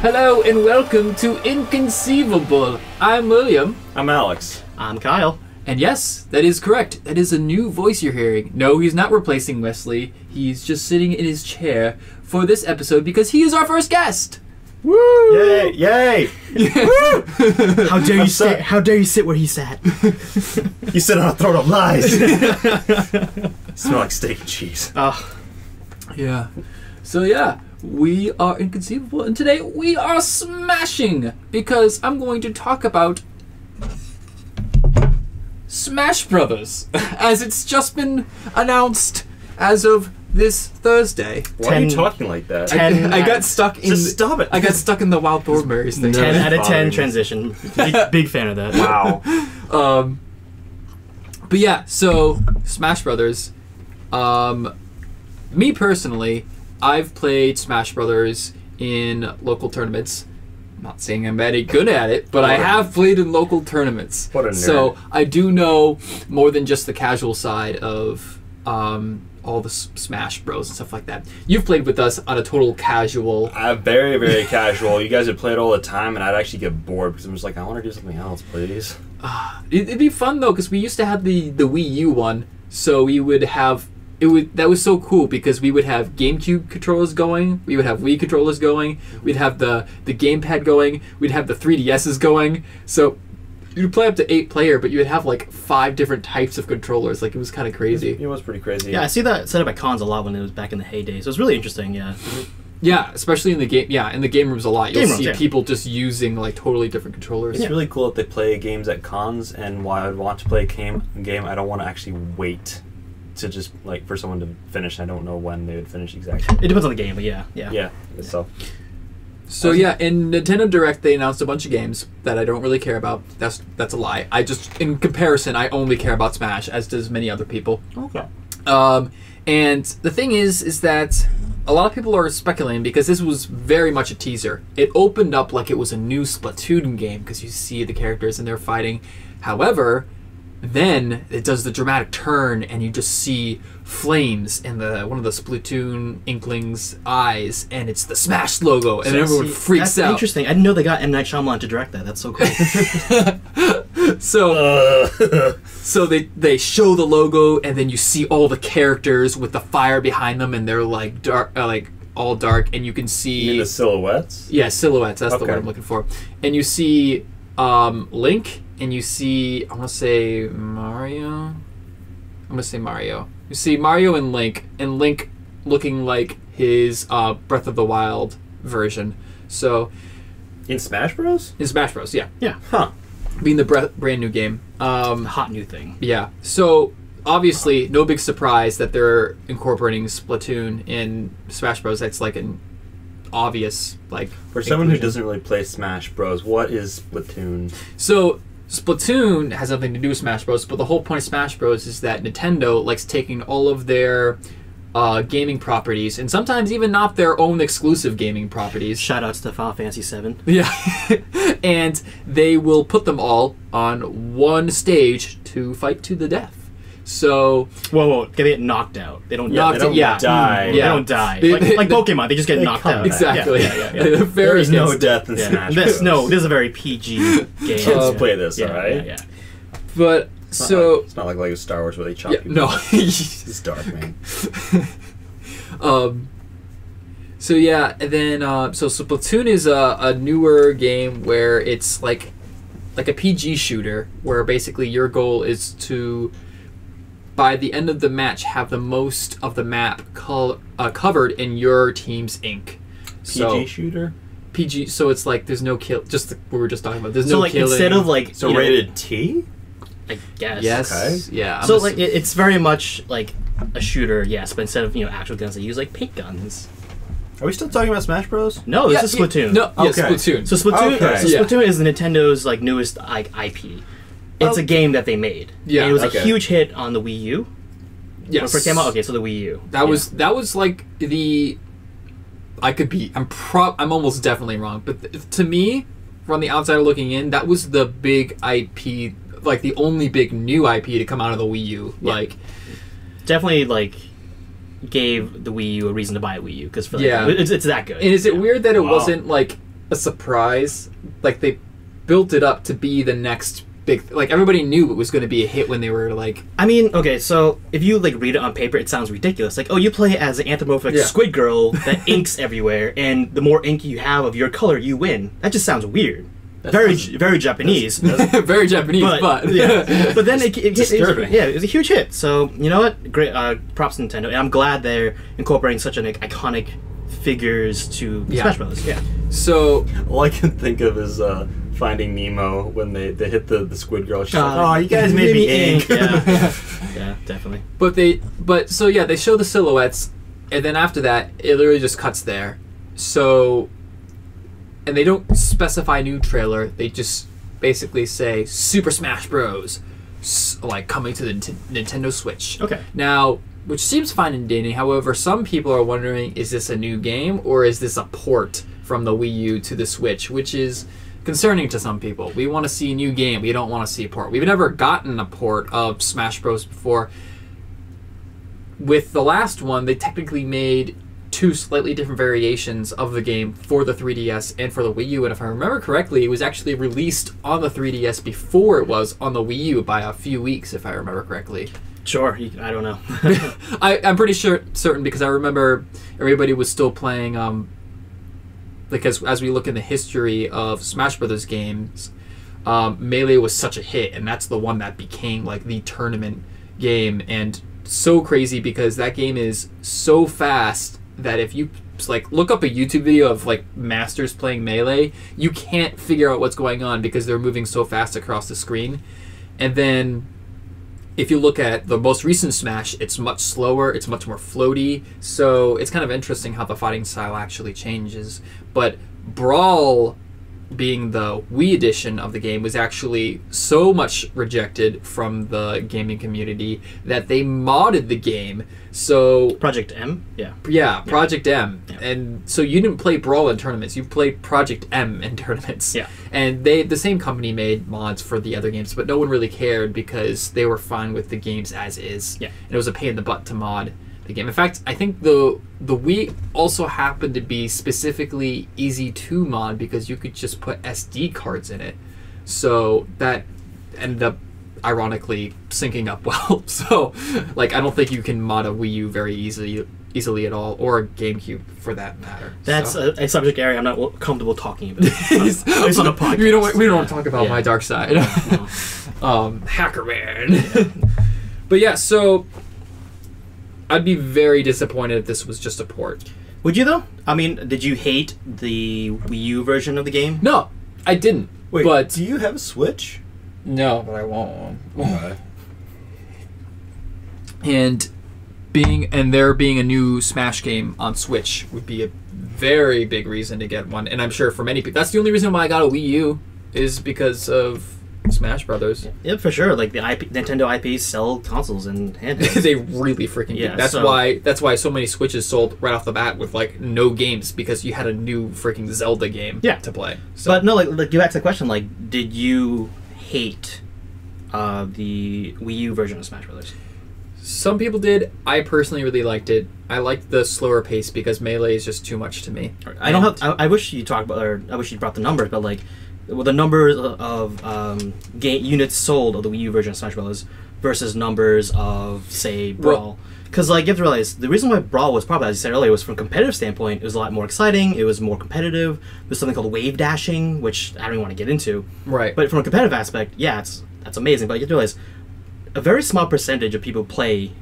Hello and welcome to Inconceivable. I'm William. I'm Alex. I'm Kyle. And yes, that is correct. That is a new voice you're hearing. No, he's not replacing Wesley. He's just sitting in his chair for this episode because he is our first guest. Woo! Yay! Yay! Woo! How dare you sit where he sat? You sit on a throne of lies. Smell like steak and cheese. Oh. Yeah. So yeah, we are Inconceivable, and today we are smashing because I'm going to talk about Smash Brothers, as it's just been announced as of this Thursday. Why are you talking like that? I got stuck in. Just stop it. I got stuck in the Wild Thornberries thing. 10 out of 10 transition. Big fan of that. Wow. But yeah, so Smash Brothers. Me personally, I've played Smash Brothers in local tournaments. I'm not saying I'm very good at it, but I have played in local tournaments. What a nerd. So I do know more than just the casual side of all the Smash Bros and stuff like that. You've played with us on a total casual. Very, very casual. You guys would play it all the time, and I'd actually get bored because I'm just like, I want to do something else, please. It'd be fun though, because we used to have the Wii U one, so we would have that was so cool because we would have GameCube controllers going, we would have Wii controllers going, we'd have the gamepad going, we'd have the 3DSs going. So you'd play up to 8-player, but you would have like 5 different types of controllers. Like, it was kind of crazy. It was pretty crazy. Yeah, I see that set up at cons a lot when it was back in the heyday. So it was really interesting. Yeah. Yeah, especially in the game. Yeah, in the game rooms a lot. You'll see yeah. people just using like totally different controllers. It's really cool that they play games at cons, and while I want to play a game, I don't want to actually wait to just like for someone to finish. I don't know when they would finish exactly. It depends on the game, but yeah. Yeah. So yeah, in Nintendo Direct they announced a bunch of games that I don't really care about. That's a lie. I just, in comparison, I only care about Smash, as does many other people. Okay. And the thing is that a lot of people are speculating because this was very much a teaser. It opened up like it was a new Splatoon game because you see the characters and they're fighting. However, then it does the dramatic turn and you just see flames in one of the Splatoon Inklings' eyes, and it's the Smash logo, and everyone freaks out. That's interesting. I didn't know they got M. Night Shyamalan to direct that. That's so cool. So they show the logo, and then you see all the characters with the fire behind them, and they're like dark, all dark, and you can see. You mean the silhouettes? Yeah, silhouettes. That's the word I'm looking for. And you see Link, and you see, I want to say Mario. You see Mario and Link looking like his Breath of the Wild version. So in Smash Bros? In Smash Bros, yeah. Yeah. Huh. Being the brand new game. Hot new thing. Yeah. So obviously, no big surprise that they're incorporating Splatoon in Smash Bros. That's like an obvious for someone who doesn't really play Smash Bros. What is Splatoon? So Splatoon has nothing to do with Smash Bros. But the whole point of Smash Bros. Is that Nintendo likes taking all of their gaming properties, and sometimes even not their own exclusive gaming properties. Shoutouts to Final Fantasy VII. Yeah. And they will put them all on one stage to fight to the death. So whoa, they get knocked out. They don't die. Yeah. They don't die. Like Pokemon, they just get knocked out. Exactly. Yeah. There is no death in Smash Bros. This is a very PG game. Kids play this, alright? Yeah. But it's not like Lego Star Wars where they chop people. No. It's dark, man. So yeah, and then so Splatoon is a newer game where it's like a PG shooter, where basically your goal is to, by the end of the match, have the most of the map covered in your team's ink. PG shooter? PG, so it's like there's no kill, just what we were just talking about. There's no killing. Instead of So rated T? I guess. Yes. Okay. Yeah. So it's very much like a shooter, yes, but instead of actual guns, they use like paint guns. Are we still talking about Smash Bros? No, this is Splatoon. No, Splatoon. So Splatoon is Nintendo's newest IP. It's a game that they made. Yeah. And it was a huge hit on the Wii U. Yes. When it first came out. Okay, so the Wii U. That was like the. I'm almost definitely wrong, but to me, from the outsider looking in, that was the big IP, like the only big new IP to come out of the Wii U. Yeah. Definitely gave the Wii U a reason to buy a Wii U because it's that good. And is it weird that it wasn't a surprise. Like, they built it up to be the next big... Like, everybody knew it was going to be a hit when they were, like... I mean, okay, so if you, like, read it on paper, it sounds ridiculous. Like, oh, you play as an anthropomorphic squid girl that inks everywhere, and the more ink you have of your color, you win. That just sounds weird. Very Japanese. Very Japanese, but... yeah. But then it disturbing. it was a huge hit. So, you know what? Great. Props to Nintendo. And I'm glad they're incorporating such an iconic figures to Smash Bros. Yeah. So... All I can think of is Finding Nemo when they hit the squid girl. She's like, oh, you guys made me ink. Yeah. Yeah, definitely. So yeah, they show the silhouettes, and then after that, it literally just cuts there. So... And they don't specify a new trailer. They just basically say Super Smash Bros. Like coming to the Nintendo Switch. Okay. Now, which seems fine and dandy. However, some people are wondering, is this a new game or is this a port from the Wii U to the Switch? Which is concerning to some people. We want to see a new game. We don't want to see a port. We've never gotten a port of Smash Bros. Before. With the last one, they technically made 2 slightly different variations of the game for the 3DS and for the Wii U, and if I remember correctly, it was actually released on the 3DS before it was on the Wii U by a few weeks, if I remember correctly. Sure, I don't know. I'm pretty certain because I remember everybody was still playing, because as we look in the history of Smash Brothers games, Melee was such a hit, and that's the one that became like the tournament game, and so crazy because that game is so fast that if you like look up a YouTube video of like masters playing Melee, you can't figure out what's going on because they're moving so fast across the screen. And then if you look at the most recent Smash, it's much slower, it's much more floaty, so it's kind of interesting how the fighting style actually changes. But Brawl, being the Wii edition of the game, was actually so much rejected from the gaming community that they modded the game. So Project M? Yeah, Project M. Yeah. And so you didn't play Brawl in tournaments, you played Project M in tournaments. Yeah. And the same company made mods for the other games, but no one really cared because they were fine with the games as is. Yeah. And it was a pain in the butt to mod the game. In fact, I think the Wii also happened to be specifically easy to mod because you could just put SD cards in it. So that ended up ironically syncing up well. So like I don't think you can mod a Wii U very easily at all, or a GameCube for that matter. That's a subject area I'm not comfortable talking about. At least on a podcast. We don't want to talk about my dark side. No. Hacker man. But yeah, so I'd be very disappointed if this was just a port. Would you though? I mean, did you hate the Wii U version of the game? No, I didn't. Wait, but do you have a Switch? No, but I want one. Okay. And there being a new Smash game on Switch would be a very big reason to get one. And I'm sure for many people, that's the only reason why I got a Wii U, is because of Smash Brothers. Yeah, for sure. Like the Nintendo IPs sell consoles and handhelds. They really freaking do. That's why so many Switches sold right off the bat with like no games, because you had a new freaking Zelda game to play. So. But no, like get back to the question. Like, did you hate the Wii U version of Smash Brothers? Some people did. I personally really liked it. I liked the slower pace because Melee is just too much to me. I wish you talked about, or I wish you brought the numbers, but like, the numbers of game units sold of the Wii U version of Smash Bros. Versus numbers of, say, Brawl. Because like, you have to realize, the reason why Brawl was popular, as you said earlier, was from a competitive standpoint. It was a lot more exciting. It was more competitive. There's something called wave dashing, which I don't even want to get into. Right. But from a competitive aspect, yeah, that's amazing. But you have to realize, a very small percentage of people play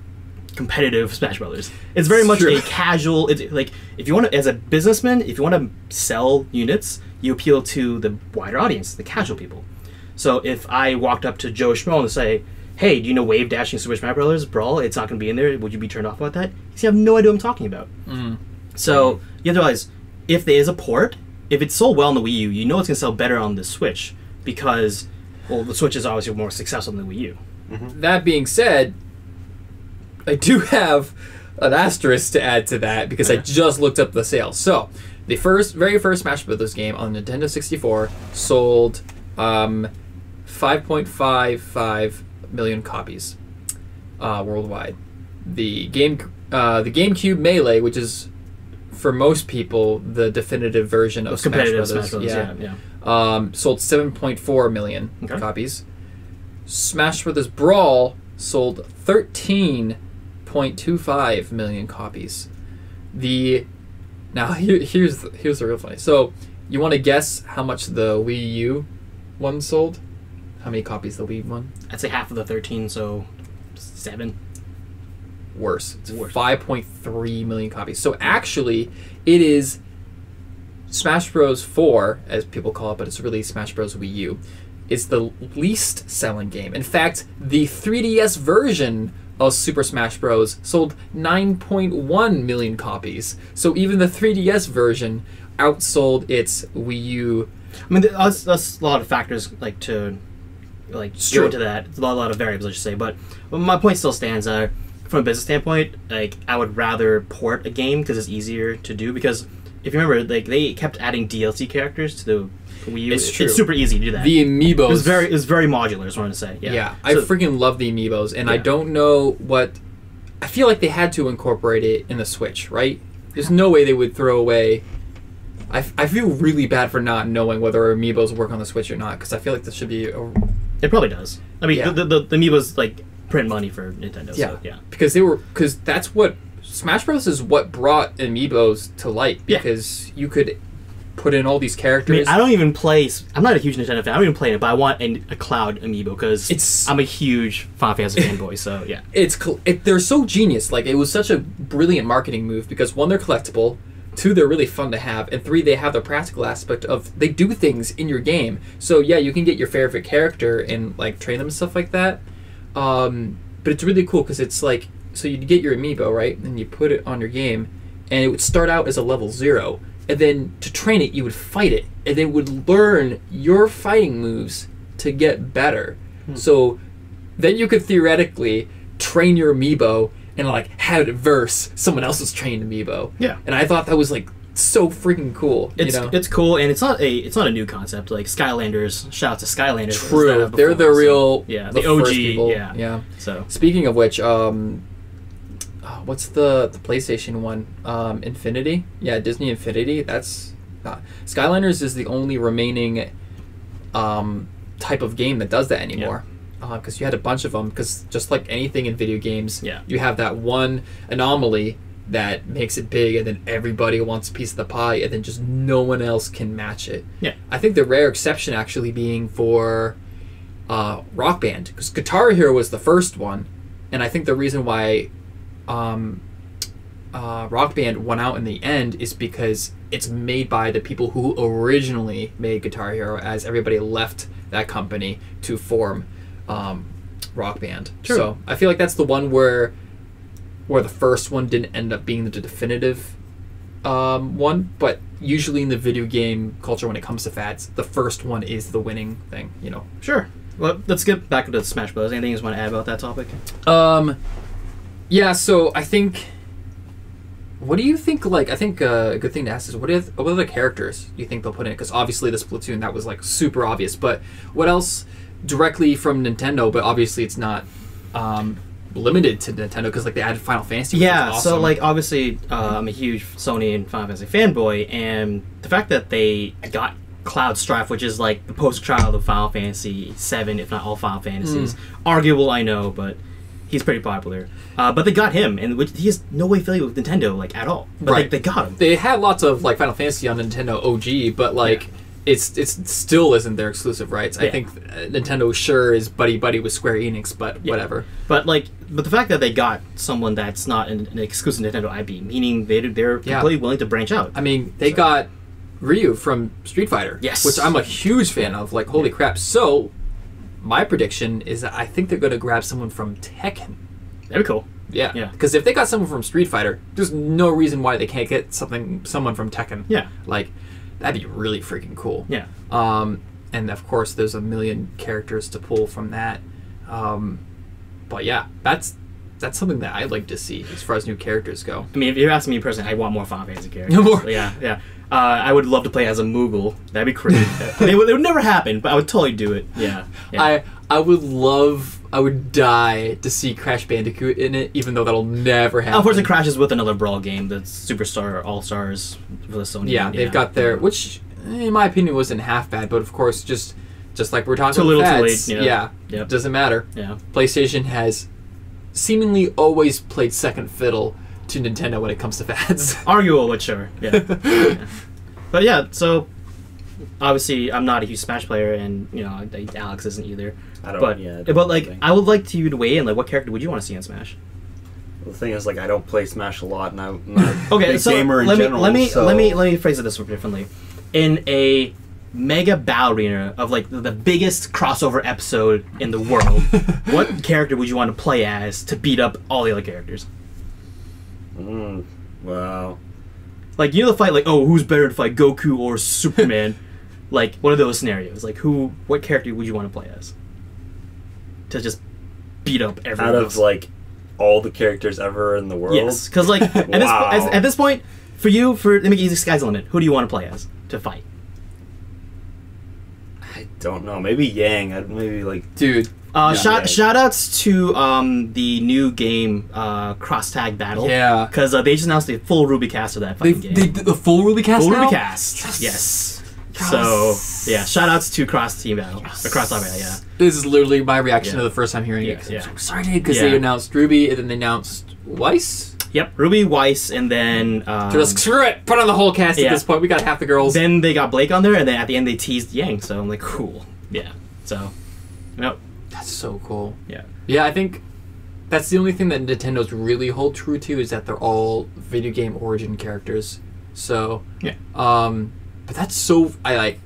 competitive Smash Brothers. It's very much a casual. It's like, if you want to, as a businessman, if you want to sell units, you appeal to the wider audience, the casual people. So if I walked up to Joe Schmo and say, "Hey, do you know wave dashing Super Smash Brothers Brawl? It's not going to be in there. Would you be turned off about that?" You have no idea what I'm talking about. So you have to realize, if there is a port, if it's sold well on the Wii U, you know it's going to sell better on the Switch because, well, the Switch is obviously more successful than the Wii U. That being said, I do have an asterisk to add to that because I just looked up the sales. So, the very first Smash Bros. Game on Nintendo 64 sold 5.55 million copies worldwide. The GameCube Melee, which is for most people the definitive version of Smash competitive Brothers. Smash Brothers. Yeah. Sold 7.4 million Okay. copies. Smash Brothers Brawl sold 13.25 million copies. Now here's the real funny. So you want to guess how much the Wii U one sold? How many copies the Wii one? I'd say half of the 13, so 7. Worse. It's Worse. 5.3 million copies. So actually, it is Smash Bros. 4, as people call it, but it's really Smash Bros. Wii U. It's the least selling game. In fact, the 3DS version of Super Smash Bros. Sold 9.1 million copies. So even the 3DS version outsold its Wii U. I mean, that's a lot of factors to go into that. It's a lot of variables, I should say. But my point still stands. From a business standpoint, I would rather port a game because it's easier to do. Because if you remember, they kept adding DLC characters to the Wii U. It's true. It's super easy to do that. The amiibos. It was very modular, is what I'm trying to say. Yeah. I freaking love the amiibos, and I don't know what. I feel like they had to incorporate it in the Switch, right? There's no way they would throw away. I feel really bad for not knowing whether amiibos work on the Switch or not, because I feel like this should be. It probably does. I mean, Yeah. the amiibos print money for Nintendo. Yeah, So, yeah. because that's what Smash Bros. Is what brought amiibos to light, because you could put in all these characters. I mean, I don't even play. I'm not a huge Nintendo fan. I don't even play it, but I want a Cloud amiibo because I'm a huge Final Fantasy fanboy. So yeah, they're so genius. Like, it was such a brilliant marketing move because 1, they're collectible. 2, they're really fun to have, and 3, they have the practical aspect of they do things in your game. So yeah, you can get your favorite character and train them and stuff like that. But it's really cool because it's so you'd get your amiibo, right, and you put it on your game, and it would start out as a level 0, and then to train it, you would fight it, and then would learn your fighting moves to get better. So then you could theoretically train your amiibo and have it verse someone else's trained amiibo. Yeah. And I thought that was so freaking cool. It's cool, and it's not a new concept. Skylanders, shout out to Skylanders. True, they're the real the first OG people. Yeah. So speaking of which, what's the PlayStation one? Infinity? Yeah, Disney Infinity. That's Skylanders is the only remaining type of game that does that anymore. Because you had a bunch of them. Because just like anything in video games, you have that one anomaly that makes it big, and then everybody wants a piece of the pie, and then just no one else can match it. Yeah, I think the rare exception actually being for Rock Band, because Guitar Hero was the first one, and I think the reason why Rock Band won out in the end is because it's made by the people who originally made Guitar Hero, as everybody left that company to form Rock Band. True. So I feel like that's the one where the first one didn't end up being the definitive one, but usually in the video game culture, when it comes to fads, the first one is the winning thing. Sure. Well, let's get back to Smash Bros. Anything you just want to add about that topic? Yeah. So I think. What do you think? I think a good thing to ask is what other characters you think they'll put in? Because obviously the Splatoon, that was super obvious. But what else directly from Nintendo? But obviously it's not limited to Nintendo because they added Final Fantasy. Yeah. Awesome. So obviously I'm a huge Sony and Final Fantasy fanboy, and the fact that they got Cloud Strife, which is the poster child of Final Fantasy VII, if not all Final Fantasies. Arguable, I know, but he's pretty popular. But they got him, and he has no way affiliated with Nintendo at all. But they got him. They had lots of Final Fantasy on Nintendo OG, but it's still isn't their exclusive rights. I think Nintendo sure is buddy with Square Enix, but whatever. But the fact that they got someone that's not an exclusive Nintendo IP, meaning they're completely willing to branch out. I mean, they got Ryu from Street Fighter, yes, which I'm a huge fan of. Holy crap! So my prediction is that I think they're going to grab someone from Tekken. That'd be cool. Yeah. Because if they got someone from Street Fighter, there's no reason why they can't get someone from Tekken. Yeah. That'd be really freaking cool. Yeah. And of course, there's a million characters to pull from that. But yeah, that's something that I'd like to see as far as new characters go. I mean, if you're asking me personally, I want more Final Fantasy characters. More. Yeah. I would love to play as a Moogle. That'd be crazy. It would never happen, but I would totally do it. Yeah. I would love I would die to see Crash Bandicoot in it, even though that'll never happen. Unfortunately, Crash is with another Brawl game, the Superstar All Stars for the Sony. Yeah, they've got their, which in my opinion wasn't half bad, but of course just like we're talking too about little, fads, too late. yeah, Yep. doesn't matter. Yeah. PlayStation has seemingly always played second fiddle to Nintendo when it comes to fads. Arguable, but sure. Yeah. Yeah. But yeah, so obviously I'm not a huge Smash player, and Alex isn't either. I don't. But yeah, but like I would like you to weigh in. Like, what character would you want to see in Smash? the thing is, like, I don't play Smash a lot, and I'm not a Okay, big so gamer in let me general. let me so let me phrase it this differently. In a mega battle arena of like the biggest crossover episode in the world, what character would you want to play as to beat up all the other characters? Wow. Like, the fight, like, oh, who's better to fight, Goku or Superman? Like, what are those scenarios? Like, what character would you want to play as to just beat up everyone Out else? of like all the characters ever in the world. Yes, because like Wow. at this point, for you, to make it easy, sky's the limit. Who do you want to play as to fight? I don't know. Maybe Yang. I'd maybe like. Dude, Shout outs to the new game Cross Tag Battle. yeah. Because they just announced the full Ruby cast of that They fucking game. did the full Ruby cast Full now? Ruby cast. Yes. So yeah, shout outs to Cross Team Battle. Or Cross Tag Battle, yeah. This is literally my reaction Yeah. to the first time hearing Yeah, it. 'Cause yeah. I'm so excited because Yeah. they announced Ruby and then they announced Weiss. Yep, Ruby, Weiss, and then They're like, screw it, put on the whole cast yeah. at this point. We got half the girls. then they got Blake on there, and then at the end they teased Yang. So I'm like, cool, yeah. So, nope, That's so cool. yeah. Yeah, I think that's the only thing that Nintendo's really hold true to is that they're all video game origin characters. So Yeah. but that's so I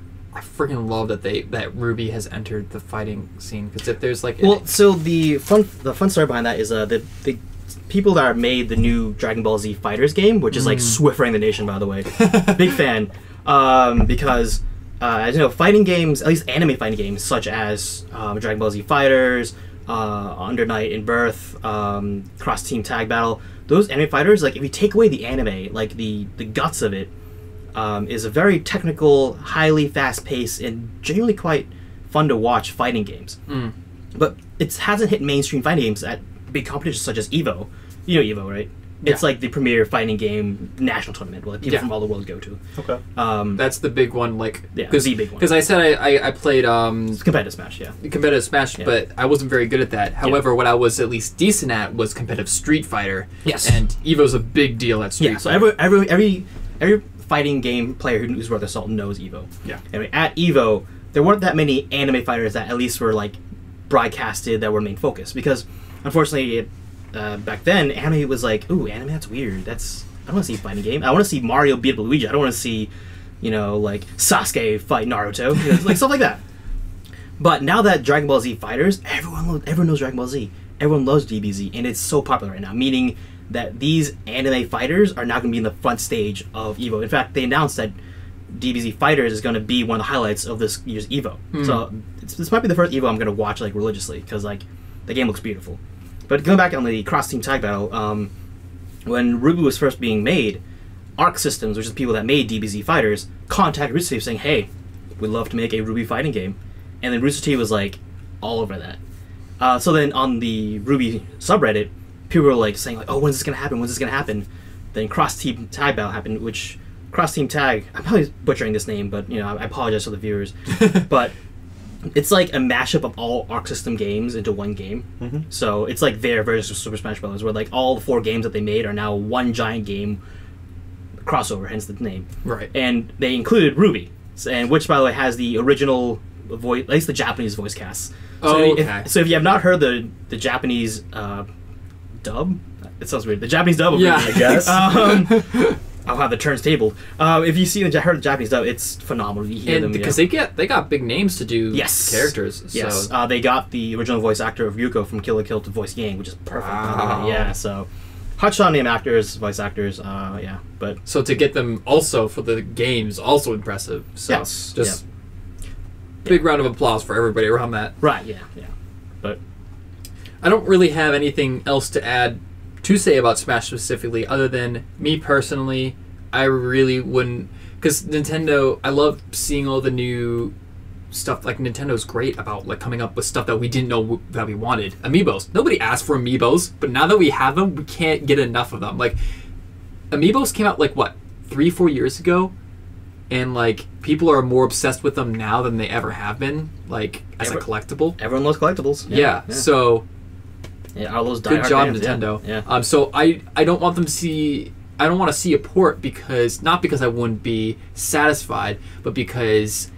freaking love that Ruby has entered the fighting scene because if there's like Well, so the fun story behind that is the people that made the new Dragon Ball Z Fighters game, which is like Swiftering the nation, by the way. Big fan, because as you know, fighting games, at least anime fighting games, such as Dragon Ball Z Fighters, Under Night in Birth, Cross Team Tag Battle, those anime fighters, like if you take away the anime, like the guts of it, is a very technical, highly fast-paced, and genuinely quite fun to watch fighting games. But it hasn't hit mainstream fighting games at big competitions such as EVO. You know EVO, right? It's Yeah. like the premier fighting game national tournament where people Yeah. from all the world go to. Okay. that's the big one. Like Yeah, because the big one. I said I played It's competitive Smash, yeah. competitive Smash, Yeah. but I wasn't very good at that. However, what I was at least decent at was competitive Street Fighter. Yes. And Evo's a big deal at Street Yeah, so Fighter. every fighting game player who's worth their salt knows EVO. Yeah. Anyway, at EVO, there weren't that many anime fighters that at least were like broadcasted that were main focus because unfortunately back then anime was like, ooh, anime, that's weird. I don't want to see a fighting game. I want to see Mario beat up Luigi. I don't want to see, like Sasuke fight Naruto, like stuff like that. But now that Dragon Ball Z Fighters, everyone knows Dragon Ball Z. Everyone loves DBZ, and it's so popular right now. Meaning that these anime fighters are now going to be in the front stage of EVO. In fact, they announced that DBZ Fighters is going to be one of the highlights of this year's EVO. So this might be the first EVO I'm going to watch like religiously because like the game looks beautiful. But going back on the Cross Team Tag Battle, when Ruby was first being made, Arc Systems, which is the people that made DBZ Fighters, contacted Rooster Teeth saying, "Hey, we'd love to make a Ruby fighting game," and then Rooster Teeth was like all over that. So then on the Ruby subreddit, people were like saying like, "Oh, when's this gonna happen? When's this gonna happen?" Then Cross Team Tag Battle happened, which Cross Team Tag, I'm probably butchering this name, but I apologize to the viewers, but it's like a mashup of all Arc System games into one game. So it's like their version of Super Smash Bros. Where like all the 4 games that they made are now one giant game crossover, hence the name. Right. And they included Ruby, and which by the way has the original voice, at least the Japanese voice cast. So Oh, okay. so if you have not heard the Japanese dub, it sounds weird. The Japanese dub, of Yeah. Ruby, I guess. I'll have the turns tabled. If you heard the Japanese dub, it's phenomenal. You hear And them because they got big names to do Yes. characters. Yes, So they got the original voice actor of Ryuko from Kill la Kill to voice Yang, which is perfect. Wow. Yeah, so hotshot name actors, voice actors. Yeah, but so to get them also for the games also impressive. So Yes. just big round of applause for everybody around that. right, yeah, but I don't really have anything else to add to say about Smash specifically, other than me personally, I really wouldn't, because Nintendo, I love seeing all the new stuff like Nintendo's great about like coming up with stuff that we didn't know that we wanted. Amiibos. Nobody asked for Amiibos, but now that we have them, we can't get enough of them. Like Amiibos came out like what 3-4 years ago, and like people are more obsessed with them now than they ever have been. Like as a collectible. Everyone loves collectibles. Yeah. So. Yeah, all those Good job, fans, Nintendo. Yeah. So I don't want them to see. I don't want to see a port not because I wouldn't be satisfied, but because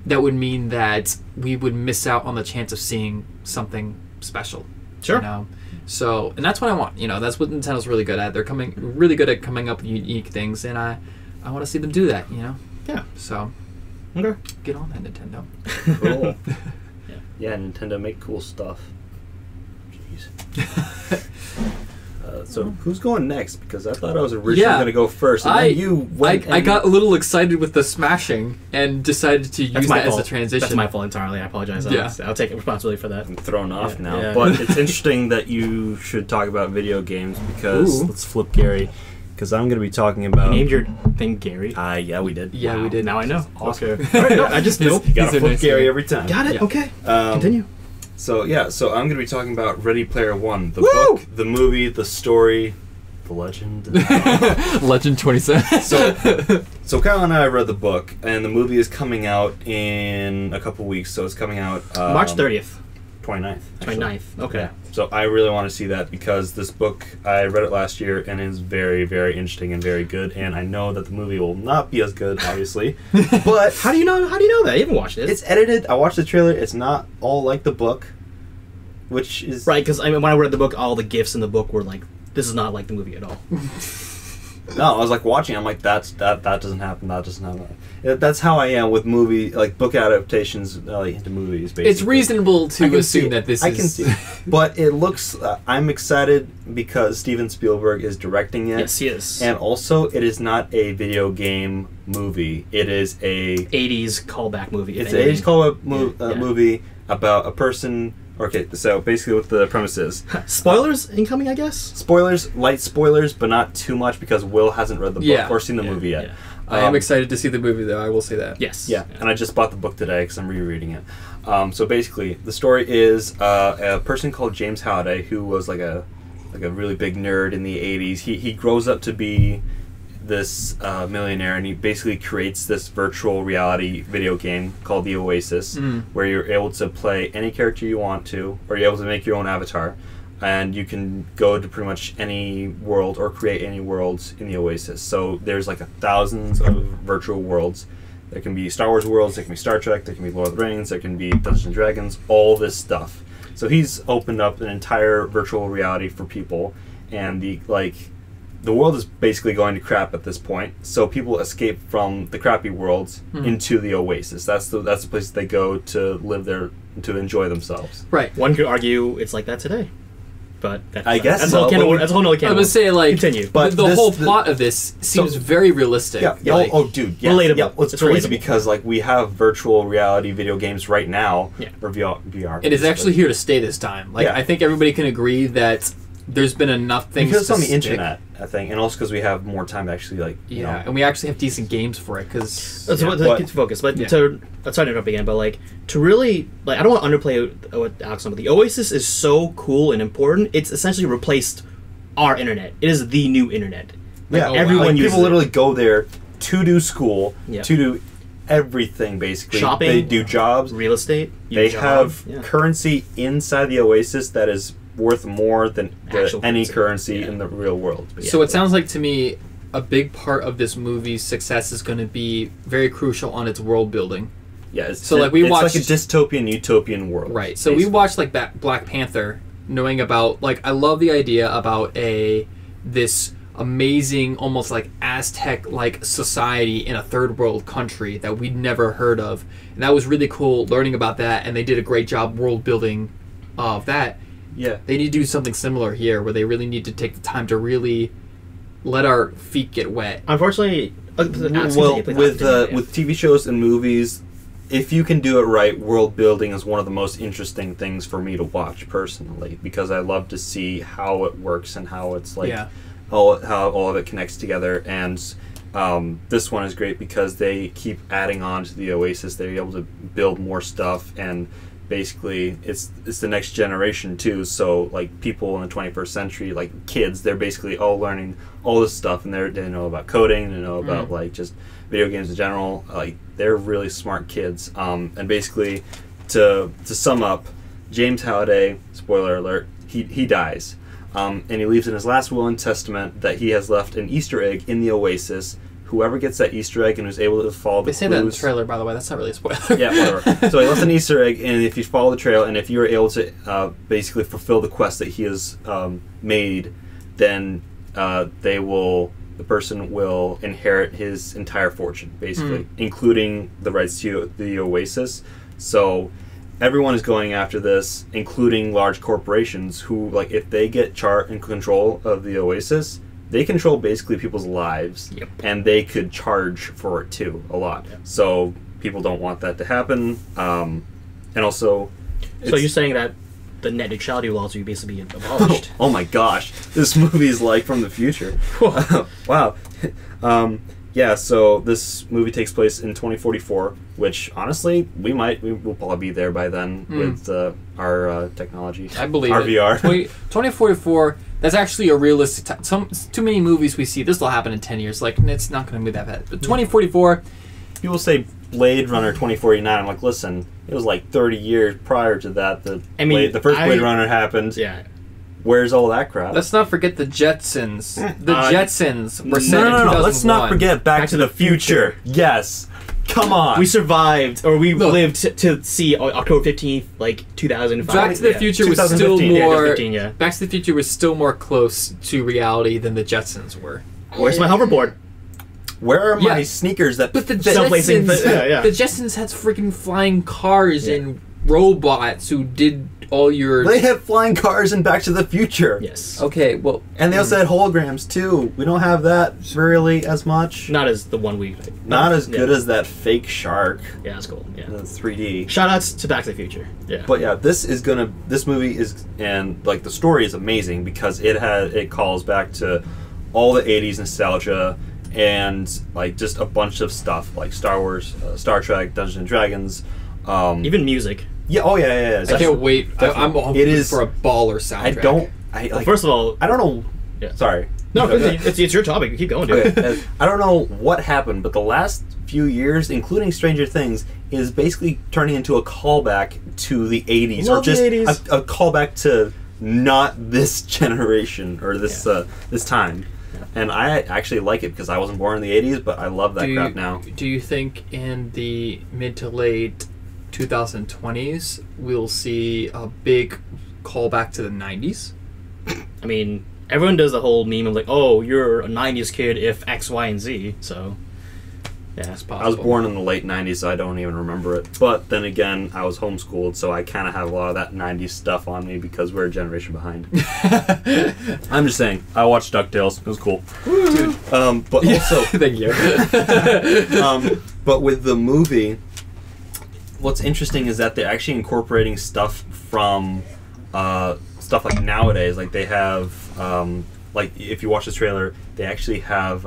that would mean that we would miss out on the chance of seeing something special. Sure. You know? So, and that's what I want. You know, that's what Nintendo's really good at. They're really good at coming up with unique things, and I want to see them do that. You know. Yeah. So. Okay. Get on that, Nintendo. Cool. Yeah, Nintendo make cool stuff. So who's going next? Because I thought I was originally going to go first, and then you went. I got a little excited with the smashing and decided to use that as a transition. That's my fault entirely. I apologize. Yeah. I'll take responsibility for that. I'm thrown off now. Yeah. But it's interesting that you should talk about video games because let's flip Gary. Because I'm going to be talking about. You named your thing Gary? Yeah, we did. Yeah, we did. Now I know. Awesome. Okay. All right, I just know. You got to flip Gary every time. Got it. Yeah. Okay. Continue. So I'm going to be talking about Ready Player One, the book, the movie, the story, the legend. Legend 27. So Kyle and I read the book, and the movie is coming out in a couple weeks. So it's coming out March 30th. 29th. 29th. Okay. Yeah. So I really want to see that because this book, I read it last year, and it's very, very interesting and very good. And I know that the movie will not be as good, obviously. But How do you know that? You haven't watched it. it's edited. I watched the trailer. It's not all like the book, which is Right, because when I read the book, all the gifs in the book were like, this is not like the movie at all. No, I was like watching. I'm like, that doesn't happen. That doesn't happen. That's how I am with book adaptations into movies. Basically, It's reasonable to assume that this is. I can see, but it looks. I'm excited because Steven Spielberg is directing it. Yes, he is. And also, it is not a video game movie. It is a 80s callback movie. It's an 80s callback movie about a person. Okay, so basically what the premise is. Spoilers incoming, I guess? Spoilers, light spoilers, but not too much because Will hasn't read the book or seen the movie yet. Yeah. I am excited to see the movie, though. I will say that. Yes. Yeah, and I just bought the book today because I'm rereading it. So basically, the story is a person called James Halliday who was like a really big nerd in the 80s. He grows up to be this millionaire, and he basically creates this virtual reality video game called the Oasis, where you're able to play any character you want to, or you're able to make your own avatar, and you can go to pretty much any world or create any worlds in the Oasis. So there's like thousands of virtual worlds. There can be Star Wars worlds, there can be Star Trek, there can be Lord of the Rings, there can be Dungeons and Dragons, all this stuff. So he's opened up an entire virtual reality for people, and the world is basically going to crap at this point, so people escape from the crappy worlds into the Oasis. That's the place they go to live there, to enjoy themselves. Right. One could argue it's like that today. But I guess that's so. a whole nother can I would say, like, continue. But the whole plot of this seems very realistic. Yeah. Like, Relatable. Yeah, well, it's crazy relatable. because we have virtual reality video games right now, or VR. it is actually here to stay this time. Like, Yeah. I think everybody can agree that there's been enough things because it's to on the stick. internet, I think, and also because we have more time to actually and we actually have decent games for it because Let's get focused. But sorry to interrupt again, but to really I don't want to underplay what Alex said, but the Oasis is so cool and important. It's essentially replaced our internet. It is the new internet. Everyone uses people it. literally go there to do school, Yeah. to do everything basically. Shopping, they do jobs, real estate. they have currency inside the Oasis that is worth more than Actual any currency. currency in the real world. So it sounds like to me a big part of this movie's success is going to be very crucial on its world building. Yeah, it's like a dystopian, utopian world. Right. So we watched Black Panther, knowing about I love the idea about this amazing, almost like Aztec society in a third world country that we'd never heard of, and that was really cool learning about that. And they did a great job world building of that. Yeah, they need to do something similar here, where they really need to take the time to really let our feet get wet. Unfortunately, with TV shows and movies, if you can do it right, world building is one of the most interesting things for me to watch personally, because I love to see how it works and how it's how all of it connects together. And this one is great because they keep adding on to the Oasis. They're able to build more stuff, and basically it's the next generation too. So like people in the 21st century, like kids, they're basically all learning all this stuff, and they know about coding, they know about like just video games in general. Like they're really smart kids. And basically, to sum up, James Halliday, spoiler alert, he dies. And he leaves in his last will and testament that he has left an Easter egg in the Oasis. Whoever gets that Easter egg and who's able to follow the clues... They say that in the trailer, by the way. That's not really a spoiler. Yeah, whatever. So he left an Easter egg, and if you follow the trail, and if you're able to basically fulfill the quest that he has made, then the person will inherit his entire fortune, basically, including the rights to the Oasis. So everyone is going after this, including large corporations who, like, if they get in control of the Oasis, they control basically people's lives, and they could charge for it too a lot. So people don't want that to happen, and also. So you're saying that the net neutrality laws will basically be abolished? Oh my gosh, this movie is like from the future. Wow. Yeah, so this movie takes place in 2044, which honestly we will probably be there by then with our technology. I believe our it. VR. 2044. That's actually a realistic time. Too many movies we see. This will happen in 10 years. Like it's not going to be that bad. But 2044. People say Blade Runner 2049. I'm like, listen, it was like 30 years prior to that. The first Blade Runner happened. Yeah. Where's all that crap? Let's not forget the Jetsons. The Jetsons were set in 2001. Let's not forget Back to the Future. Yes. Come on. We survived, or we lived to see October 15th, like 2005. Back to the Future was still more. 2015, Back to the Future was still more close to reality than the Jetsons were. Where's my hoverboard? Where are my sneakers that But the fit? Jetsons, the Jetsons had freaking flying cars and robots who did all your... They had flying cars in Back to the Future. Yes. Okay, well... And they also had holograms, too. We don't have that really as much. Not as the one we... Not as good as that fake shark. Yeah, that's cool. Yeah. The 3D. Shoutouts to Back to the Future. Yeah. But yeah, this movie is... And, like, the story is amazing because it calls back to all the 80s nostalgia and, like, just a bunch of stuff. Like Star Wars, Star Trek, Dungeons and Dragons. Even music. Yeah. Oh yeah. I can't wait. I'm hoping for a baller soundtrack. Well, first of all, I don't know. Yeah. Sorry. No, it's your topic. Keep going, dude. Okay. I don't know what happened, but the last few years, including Stranger Things, is basically turning into a callback to the 80s, Love or just the 80s. A callback to not this generation or this this time. And I actually like it because I wasn't born in the 80s, but I love that crap now. Do you think in the mid to late 2020s we'll see a big callback to the 90s? I mean, everyone does the whole meme of like, oh, you're a 90s kid if X, Y, and Z, so... Yeah, it's possible. I was born in the late 90s, so I don't even remember it. But then again, I was homeschooled, so I kind of have a lot of that 90s stuff on me because we're a generation behind. I'm just saying, I watched DuckTales. It was cool. Dude. But also... Thank you. But with the movie, what's interesting is that they're actually incorporating stuff from stuff like nowadays. Like they have... like, if you watch this trailer, they actually have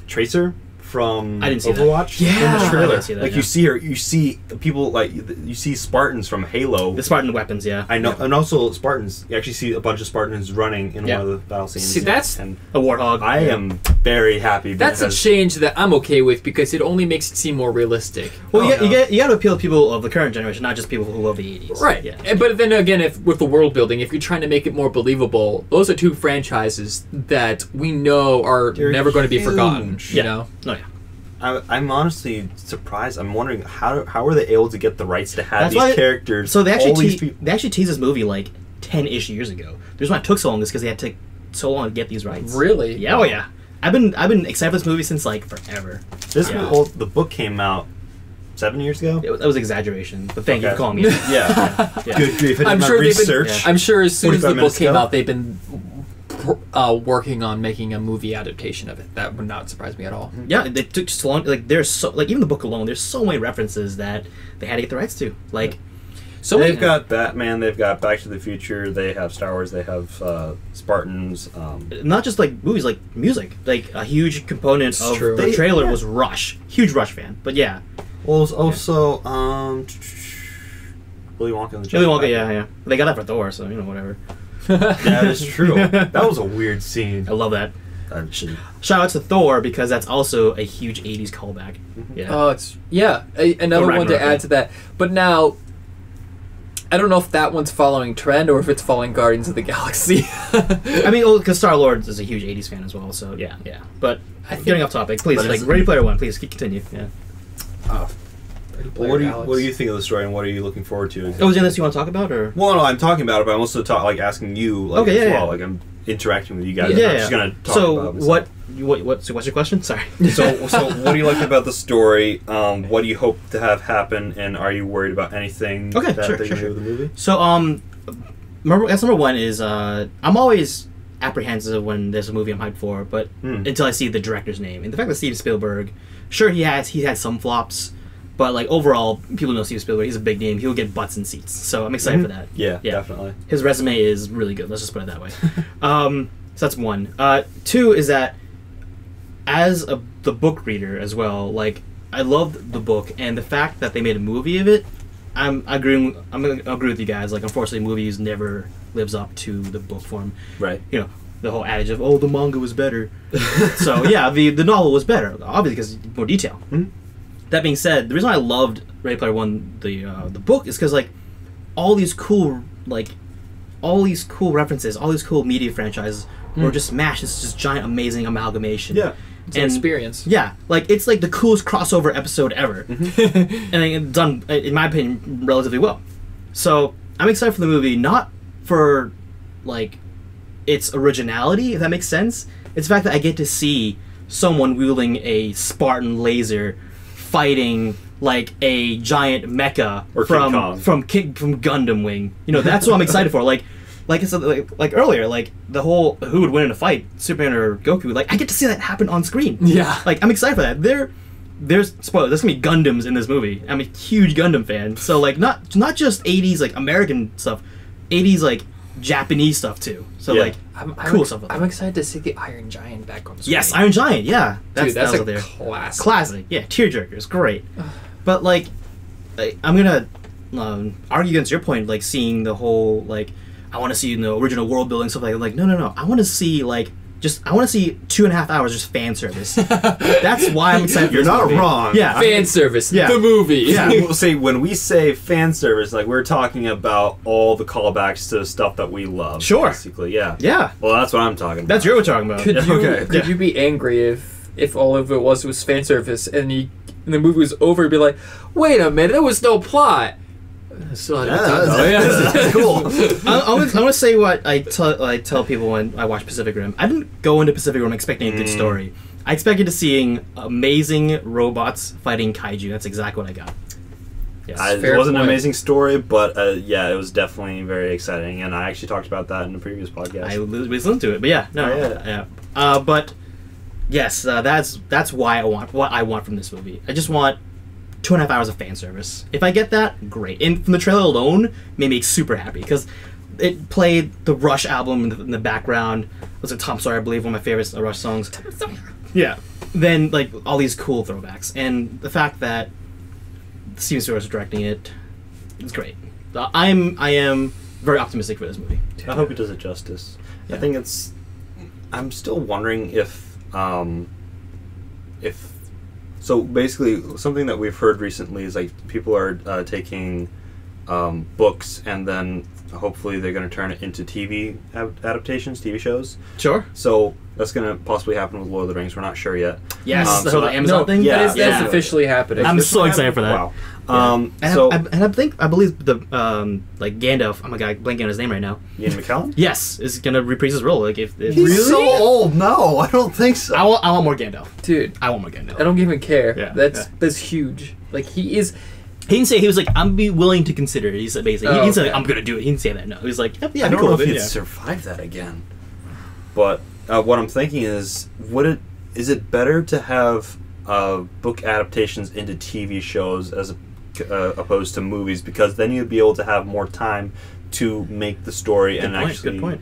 Tracer from I didn't see Overwatch. That. Yeah, in the trailer. I didn't see that, like you see people like you see Spartans from Halo. The Spartan weapons, yeah. I know, and also Spartans. You actually see a bunch of Spartans running in one of the battle scenes. See, that's a warthog. I am very happy. That's a change that I'm okay with because it only makes it seem more realistic. Well, you got to appeal to people of the current generation, not just people who love the 80s. Right. Yeah. But then again, with the world building, if you're trying to make it more believable, those are two franchises that we know are never going to be forgotten. You know? Oh, yeah. I'm honestly surprised. I'm wondering how are they able to get the rights to have these characters? So they actually teased this movie like 10-ish years ago. The reason why it took so long is because they had to take so long to get these rights. Really? Yeah. Oh yeah. I've been excited for this movie since like forever. The book came out 7 years ago. That was exaggeration, but thank you for calling me. Yeah. Good grief! I'm sure I'm sure as soon as the book came out, they've been working on making a movie adaptation of it. That would not surprise me at all. Yeah, they took so long. Like there's so even the book alone, there's so many references that they had to get the rights to. Like, So they've got Batman, they've got Back to the Future, they have Star Wars, they have Spartans. Not just like movies, like music. Like a huge component of true. the trailer was Rush. Huge Rush fan. But yeah. Well, also Willy Wonka and the Willy Wonka, Factory. yeah. They got that for Thor, so whatever. That is true. That was a weird scene. I love that. Shout out to Thor because that's also a huge '80s callback. Yeah. Oh, it's another one to add to that. But now, I don't know if that one's following trend or if it's following Guardians of the Galaxy. I mean, because Star-Lord is a huge '80s fan as well, so yeah. But getting off topic, please, like Ready Player One, please continue. Yeah. Well, what do you think of the story, and what are you looking forward to? Exactly? Oh, is there anything you want to talk about, or? Well, no, I'm talking about it, but I'm also asking you, like, okay, as yeah, well. Like, I'm interacting with you guys. Yeah, I'm just gonna talk about it. So what's your question? Sorry. So what do you like about the story? What do you hope to have happen, and are you worried about anything sure. with the movie? So, number one is I'm always apprehensive when there's a movie I'm hyped for, but until I see the director's name and the fact that Steven Spielberg, sure he had some flops, but like overall people know Steven Spielberg. He's a big name. He'll get butts in seats. So I'm excited for that. Yeah, definitely. His resume is really good. Let's just put it that way. So that's one. Two is that as the book reader as well, like I loved the book and the fact that they made a movie of it. I'm gonna agree with you guys. Like unfortunately, movies never lives up to the book form. Right. The whole adage of the manga was better. So yeah, the novel was better, obviously because more detail. Mm-hmm. That being said, the reason I loved Ready Player One, the book, is because like all these cool references, all these cool media franchises were just mashed. It's just giant, amazing amalgamation. Yeah, it's an experience. Yeah, like it's like the coolest crossover episode ever, and it's done, in my opinion, relatively well. So I'm excited for the movie, not for like its originality, if that makes sense. It's the fact that I get to see someone wielding a Spartan laser fighting like a giant mecha or from Gundam Wing. That's what I'm excited for. Like I said, like earlier, like the whole who would win in a fight, Superman or Goku. Like I get to see that happen on screen. Yeah. Like I'm excited for that. There's spoiler. There's gonna be Gundams in this movie. I'm a huge Gundam fan. So like not just '80s like American stuff, '80s like Japanese stuff too. So like cool stuff. I'm excited to see the Iron Giant back on screen. Yes, Iron Giant. Yeah, that's a there. classic. Yeah, tearjerkers, great. But like, I'm gonna argue against your point. Like seeing the whole like, I want to see original world building stuff like that. Like no. I want to see like I want to see 2.5 hours just fan service. That's why I'm excited. You're not wrong. Yeah, fan service. Yeah. The movie. Yeah, we'll say when we say fan service, like we're talking about all the callbacks to stuff that we love. Sure. Basically, yeah. Yeah. Well, that's what I'm talking about. That's what you're talking about. Could you be angry if all of it was fan service and the movie was over and be like, wait a minute, there was no plot. So that's cool. I'm gonna say what I tell people when I watch Pacific Rim. I didn't go into Pacific Rim expecting a good story. I expected to seeing amazing robots fighting kaiju. That's exactly what I got. Yes. It wasn't an amazing story, but it was definitely very exciting, and I actually talked about that in the previous podcast. I listened to it, but yeah. But yes, that's why I want from this movie. I just want 2.5 hours of fan service. If I get that, great. And from the trailer alone, made me super happy because it played the Rush album in the background. It was like Tom Sawyer, I believe, one of my favorite Rush songs. Yeah. Then like all these cool throwbacks, and the fact that Steven Spielberg is directing it, it's great. I am very optimistic for this movie. I hope it does it justice. Yeah. I think I'm still wondering if so basically something that we've heard recently is like people are taking books and then hopefully they're going to turn it into TV adaptations, TV shows. Sure. So that's going to possibly happen with Lord of the Rings. We're not sure yet. Yes, the whole Amazon thing. Yeah, that's officially happening. I'm so excited for that. Wow. I believe the like Gandalf. Oh my god, I'm blanking on his name right now. Ian McKellen. Yes, is gonna reprise his role. Like if he's really so old. No, I don't think so. I want more Gandalf, dude. I want more Gandalf. I don't even care. Yeah, that's huge. Like he is. He didn't say he was like I'm be willing to consider it. He said basically he didn't say like, I'm gonna do it. He didn't say that. No, he was like yeah. I don't know if he'd survive that again. But what I'm thinking is, is it better to have book adaptations into TV shows as opposed to movies, because then you'd be able to have more time to make the story and actually. Good point.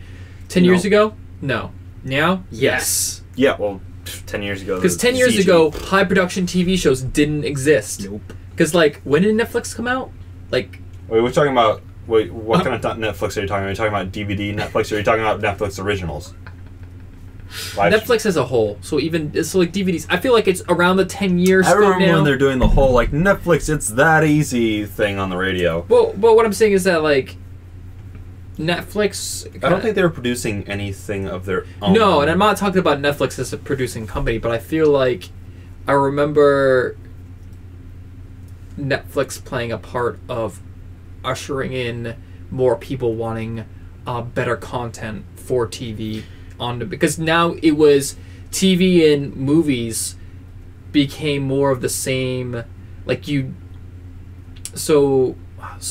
10 years ago, no. Now, yes. Yeah, well, 10 years ago. Because 10 years ago, high production TV shows didn't exist. Nope. Because like, when did Netflix come out? Like, wait, we're talking about. Wait, what kind of Netflix are you talking about? Are you talking about DVD Netflix, or are you talking about Netflix originals? Netflix as a whole. So even so, like DVDs. I feel like it's around the 10-year scope I remember now. when they're doing the whole like Netflix, it's that easy thing on the radio. Well, but what I'm saying is that like Netflix. I don't think they were producing anything of their own. No, and I'm not talking about Netflix as a producing company, but I feel like I remember Netflix playing a part of ushering in more people wanting better content for TV because now it was TV and movies became more of the same, like you. So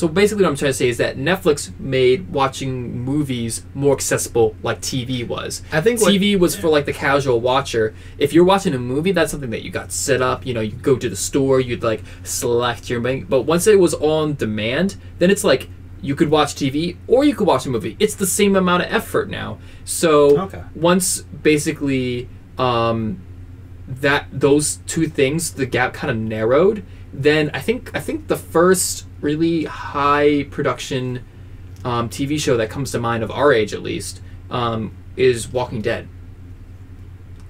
basically, what I'm trying to say is that Netflix made watching movies more accessible, like TV was. I think TV was for like the casual watcher. If you're watching a movie, that's something that you got set up. You know, you go to the store, you'd like select your main. But once it was on demand, then it's like you could watch TV or you could watch a movie. It's the same amount of effort now. So once basically that those two things, the gap kind of narrowed. Then I think the first really high production TV show that comes to mind of our age at least is Walking Dead.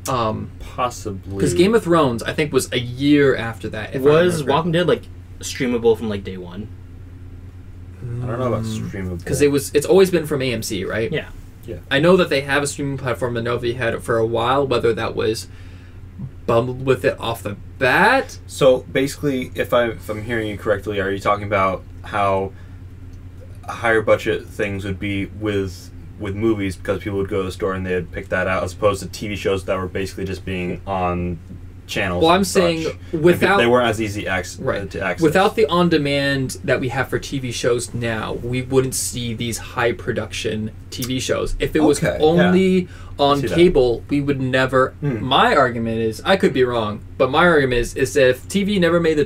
Possibly. Because Game of Thrones I think was a year after that. Was Walking Dead like streamable from like day one? I don't know about streamable. Because it's always been from AMC, right? Yeah. Yeah. I know that they have a streaming platform. I know they had it for a while. Whether that was bundled with it off the bat. So basically, if I'm hearing you correctly, are you talking about how higher budget things would be with movies because people would go to the store and they'd pick that out, as opposed to TV shows that were basically just being on channels? Well, I'm saying without they weren't as easy to access. Without the on-demand that we have for TV shows now, we wouldn't see these high-production TV shows. If it was only on cable, we would never. My argument is, I could be wrong, but my argument is that if TV never made the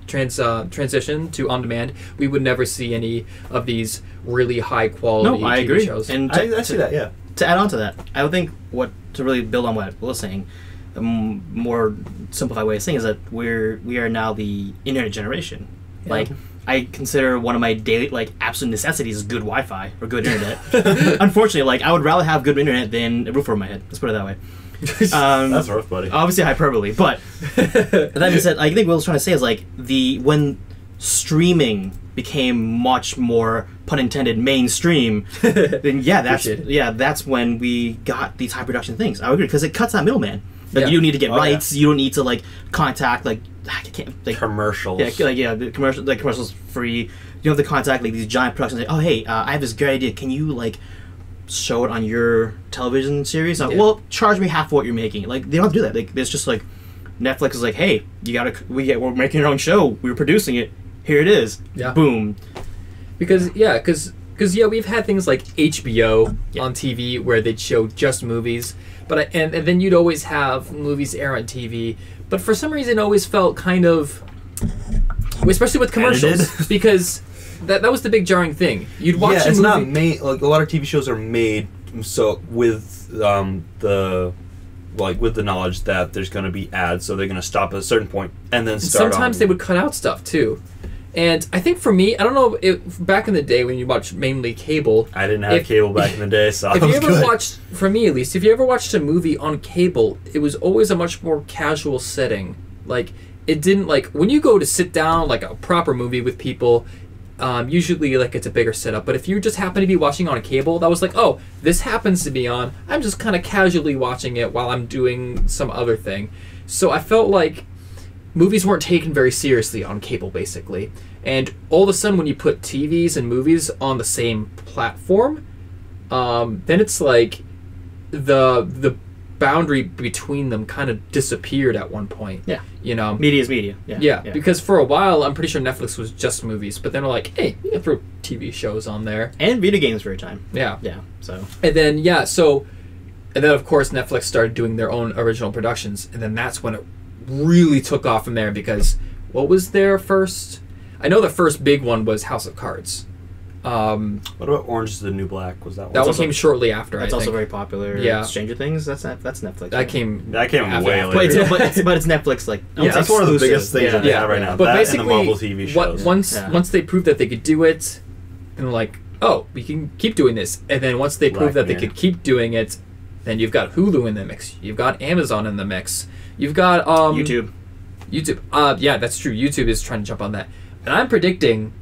transition to on-demand, we would never see any of these really high-quality TV I agree. shows. And I see that. Yeah. To add on to that, I would think to really build on what Will was saying. A more simplified way of saying is that we are now the internet generation. Yeah. Like, I consider one of my daily, like, absolute necessities is good Wi-Fi or good internet. Unfortunately, like, I would rather have good internet than a roof over my head. Let's put it that way. That's rough, buddy. Obviously hyperbole, but that being said, I think what I was trying to say is like when streaming became much more, pun intended, mainstream, then that's when we got these high production things. I agree, because it cuts that middleman. Like, you don't need to get rights. You don't need to like contact commercials. The commercials free. You don't have to contact like these giant productions. Like, oh hey, I have this great idea. Can you like show it on your television series? Well, charge me half of what you're making. Like, they don't have to do that. Like, it's just like Netflix is like, hey, we're making our own show. We're producing it. Here it is. Yeah. Boom. Because we've had things like HBO on TV where they'd show just movies, but and then you'd always have movies air on TV. But for some reason, it always felt kind of, especially with commercials, because that was the big jarring thing. You'd watch a movie. It's not made, like, a lot of TV shows are made so with the knowledge that there's going to be ads, so they're going to stop at a certain point and then start. Sometimes they would cut out stuff too. And I think for me, I don't know if back in the day when you watched mainly cable. I didn't have cable back in the day, so if you ever watched, for me at least, if you ever watched a movie on cable, it was always a much more casual setting. Like, it didn't, like, when you go to sit down like a proper movie with people, usually like it's a bigger setup. But if you just happen to be watching on a cable, that was like, oh, this happens to be on. I'm just kind of casually watching it while I'm doing some other thing. So I felt like movies weren't taken very seriously on cable, basically. And all of a sudden, when you put TVs and movies on the same platform, then it's like the boundary between them kind of disappeared at one point. Yeah. You know? Media is media. Yeah, because for a while, I'm pretty sure Netflix was just movies, but then we're like, hey, we can throw TV shows on there. And video games for a time. Yeah. Yeah, so. And then, and then, of course, Netflix started doing their own original productions, and then that's when it really took off from there, because what was their first? I know the first big one was House of Cards. What about Orange is the New Black? Was that one? That one came shortly after. That's I also think. very popular. Yeah. Stranger Things. That's Netflix. That right? came. That came after- way after. later. But it's Netflix. Like Yeah, that's one of the biggest things that they have right now. But that basically, and the Marvel TV shows. once they proved that they could do it, and they're like, oh, we can keep doing this. And then once they proved that they Mirror. could keep doing it, then you've got Hulu in the mix. You've got Amazon in the mix. You've got YouTube. Yeah, that's true. YouTube is trying to jump on that, and I'm predicting.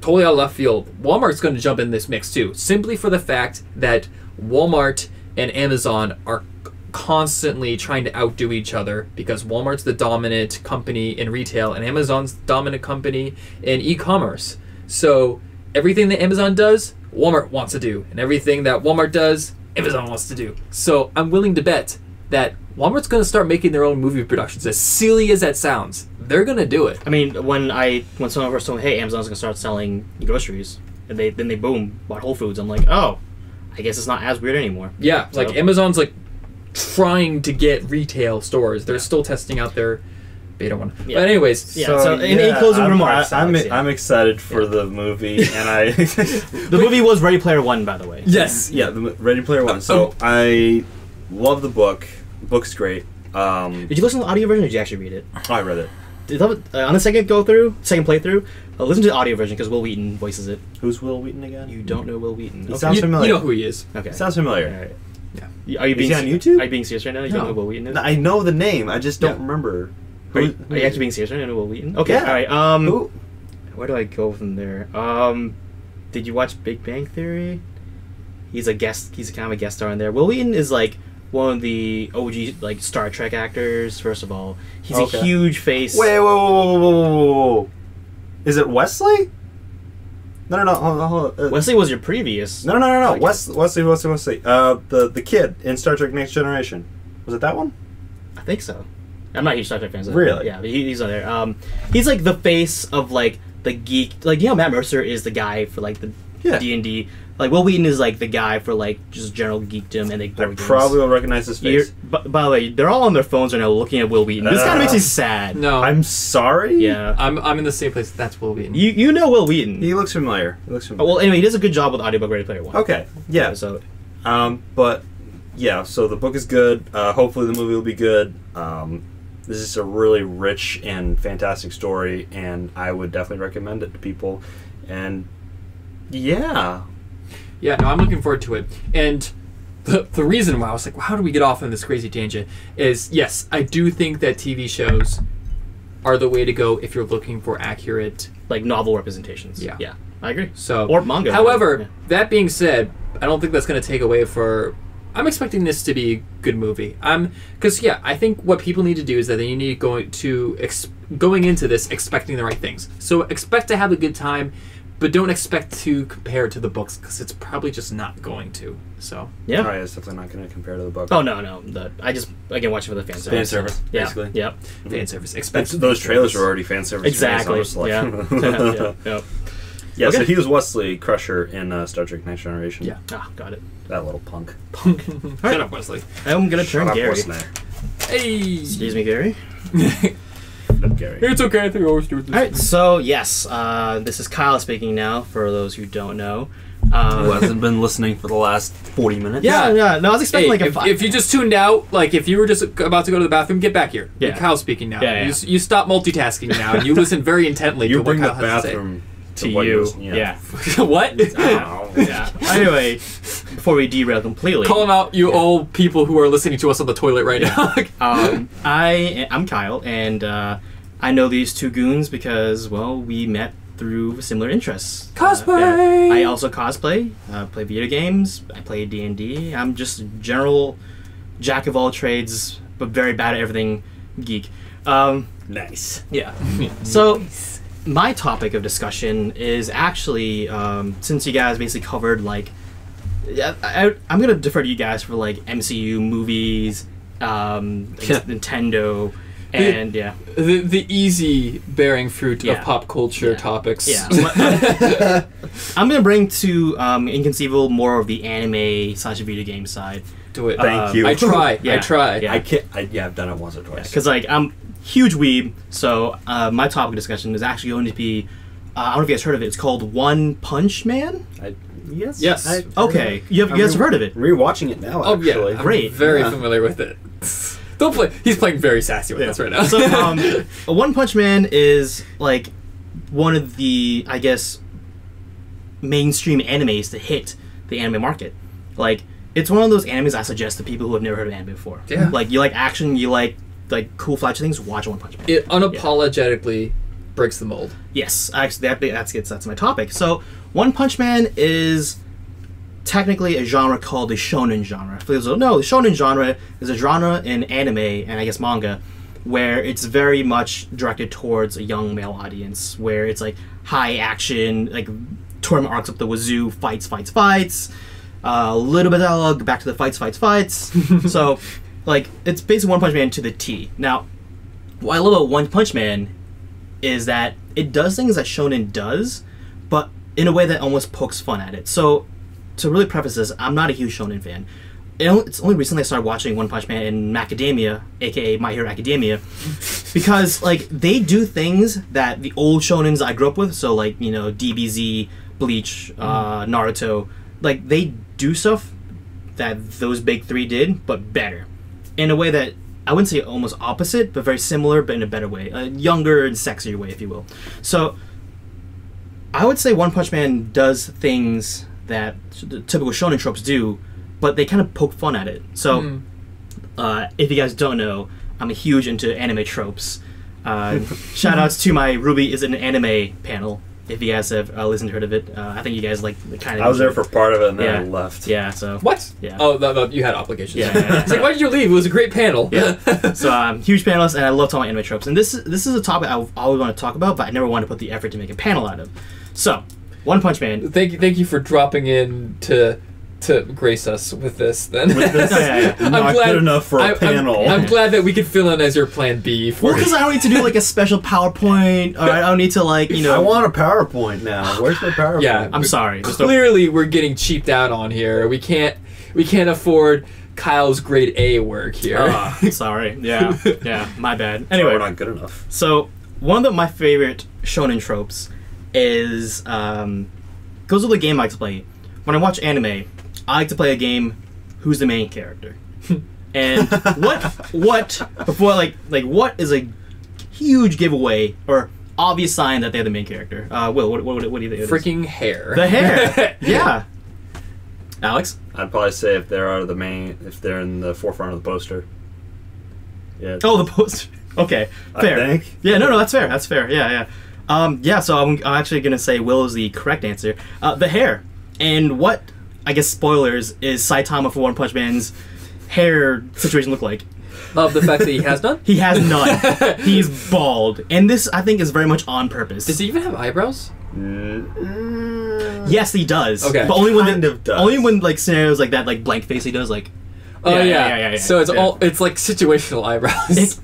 Totally out of left field, Walmart's going to jump in this mix too, simply for the fact that Walmart and Amazon are constantly trying to outdo each other because Walmart's the dominant company in retail and Amazon's the dominant company in e-commerce. So everything that Amazon does, Walmart wants to do, and everything that Walmart does, Amazon wants to do. So I'm willing to bet that Walmart's going to start making their own movie productions. As silly as that sounds, they're going to do it. I mean, when someone first told me, hey, Amazon's gonna start selling groceries, and they boom bought Whole Foods, I'm like, oh, I guess it's not as weird anymore. Yeah, So- like Amazon's like trying to get retail stores. They're still testing out their beta one. Yeah. But anyways, Yeah. So in closing remarks, I'm Alex, yeah. I'm excited for the movie, and I The movie was Ready Player One, by the way. yes, yeah, the Ready Player One. So I love the book. The book's great. Did you listen to the audio version, or did you actually read it? I read it. On the second playthrough, listen to the audio version because Will Wheaton voices it. Who's Will Wheaton again? You don't know Will Wheaton. He Okay. sounds familiar. You know who he is. Okay. Sounds familiar. All right. Yeah. Are you being he on YouTube? Are you being serious right now? You don't know who Will Wheaton is? I know the name. I just don't Yeah. remember. Are you actually being serious right now? You know Will Wheaton? Okay. Yeah. All right. Who? Where do I go from there? Did you watch Big Bang Theory? He's a guest. He's kind of a guest star in there. Will Wheaton is like one of the OG like Star Trek actors. First of all, he's Okay. a huge face. Wait, whoa. Is it Wesley? No. Hold on. Wesley was your previous. No. Like- Wesley. The kid in Star Trek Next Generation. Was it that one? I think so. I'm not a huge Star Trek fan. So Really? Yeah, but he's on there. He's like the face of like the geek. Like, you know, Matt Mercer is the guy for like the Yeah. D&D. Like, Will Wheaton is like the guy for like just general geekdom and like I board games. probably will recognize his face. By the way, they're all on their phones right now looking at Will Wheaton. This kind of makes me sad. No, I'm sorry. Yeah. I'm in the same place. That's Will Wheaton. You know Will Wheaton. He looks familiar. Well, anyway, he does a good job with audiobook Ready Player One. Okay. Yeah. So But yeah. So the book is good. Hopefully the movie will be good. This is a really rich and fantastic story, and I would definitely recommend it to people. And yeah. Yeah, no, I'm looking forward to it. And the reason why I was like, well, how do we get off on this crazy tangent is, yes, I do think that TV shows are the way to go if you're looking for accurate. like novel representations. Yeah. Yeah. I agree. So, Or manga. However, Yeah. that being said, I don't think that's going to take away for. I'm expecting this to be a good movie. Because I think what people need to do is that they need going into this expecting the right things. So expect to have a good time, but don't expect to compare it to the books because it's probably just not going to. So Yeah. All right, it's definitely not going to compare to the book. Oh no. I just again watch it for the fan service. Fan service, Yeah. basically. Yep. fan service. Expect Those fan trailers service. were already fan service. Exactly. So I was Yeah. like- Yep. Yeah, so Okay. he was Wesley Crusher in Star Trek Next Generation. Yeah. Ah, got it. That little punk. Shut up, Wesley. I'm gonna turn Shut up, Gary. Wesley. Hey. Excuse me, Gary. Shut up, Gary. It's okay. I think I always do it this All right. So yes, this is Kyle speaking now. For those who don't know. Who hasn't been listening for the last 40 minutes? Yeah. No, I was Hey, expecting like a if you just tuned out, like if you were just about to go to the bathroom, get back here. Yeah. Kyle's speaking now. Yeah. You stop multitasking now, and you listen very intently You to what bring the Kyle has to say. bathroom to what you. listen- Yeah. What? Yeah. Anyway, before we derail completely, Call them out, you old people who are listening to us on the toilet right now. I'm Kyle, and I know these two goons because, well, we met through similar interests. Cosplay! I also cosplay, play video games, I play D&D. I'm just a general jack of all trades, but very bad at everything geek. Nice. Yeah. So, my topic of discussion is actually, since you guys basically covered, like, I'm going to defer to you guys for, like, MCU movies, Nintendo, and, yeah. The easy bearing fruit Yeah. of pop culture Yeah. topics. Yeah. I'm going to bring to Inconceivable more of the anime / video game side. do it. Thank you. I try. Yeah. I try. Yeah. I can't. I've done it once or twice. Because like I'm huge weeb, so my topic of discussion is actually going to be I don't know if you guys heard of it. It's called One Punch Man. Yes. Yes. Okay, you guys have heard of it? Rewatching it now. Oh yeah, Actually. I'm Great. very Yeah. familiar with it. Don't play. He's playing very sassy with us right now. So One Punch Man is like one of the, I guess, mainstream animes to hit the anime market. Like it's one of those animes I suggest to people who have never heard of anime before. Yeah. Like you like action, you like cool flashy things. Watch One Punch Man. It unapologetically breaks the mold. Yes, actually, that's my topic. So, One Punch Man is technically a genre called the shonen genre. For those who don't know, the shonen genre is a genre in anime and I guess manga where it's very much directed towards a young male audience, where it's like high action, like tournament arcs up the wazoo, fights, a little bit of dialogue, back to the fights. So, like, it's basically One Punch Man to the T. Now, what I love about One Punch Man is that it does things that shonen does, but in a way that almost pokes fun at it. So, to really preface this, I'm not a huge shonen fan. It's only recently I started watching One Punch Man in Macadamia, aka My Hero Academia, because like they do things that the old shonens I grew up with, so like DBZ, Bleach, Naruto, like they do stuff that those big three did, but better, in a way that I wouldn't say almost opposite, but very similar, but in a better way, a younger and sexier way, if you will. So I would say One Punch Man does things that the typical shonen tropes do, but they kind of poke fun at it. So if you guys don't know, I'm huge into anime tropes. Shout outs to my Ruby is an Anime panel. If you guys have listened to heard of it, I think you guys like the kind of. I was there for part of it and then I left. Yeah. So What? Yeah. Oh, no, you had obligations. Yeah. It's like, why did you leave? It was a great panel. Yeah. So huge panelist, and I love talking about anime tropes. And this is a topic I always want to talk about, but I never wanted to put the effort to make a panel out of. So, One Punch Man. Thank you for dropping in to grace us with this. Then Not good enough for a panel. I'm glad that we could fill in as your plan B. Well, because I don't need to do like a special PowerPoint, or I don't need to like I want a PowerPoint now. Where's my PowerPoint? Yeah, I'm sorry. Clearly, we're getting cheaped out on here. We can't afford Kyle's grade A work here. Sorry. Yeah. My bad. Anyway, we're not good enough. So one of my favorite shonen tropes is goes with the game I like to play. When I watch anime, I like to play a game. Who's the main character? And what before what is a huge giveaway or obvious sign that they're the main character? Will, what do you think? It is? Freaking hair. The hair. Yeah. Alex? I'd probably say if they're if they're in the forefront of the poster. Yeah. Oh, the poster. Okay, fair. I think. Yeah, no, that's fair. That's fair. Yeah. So I'm actually gonna say Will is the correct answer. The hair. And what, I guess, spoilers, is Saitama for One Punch Man's hair situation look like? Of the fact that he has none? He has none. He's bald. And this, I think, is very much on purpose. Does he even have eyebrows? Yes, he does. Okay. But only when Kind of does. only when like scenarios like that, like blank face, he does like. Oh Yeah. So it's like situational eyebrows.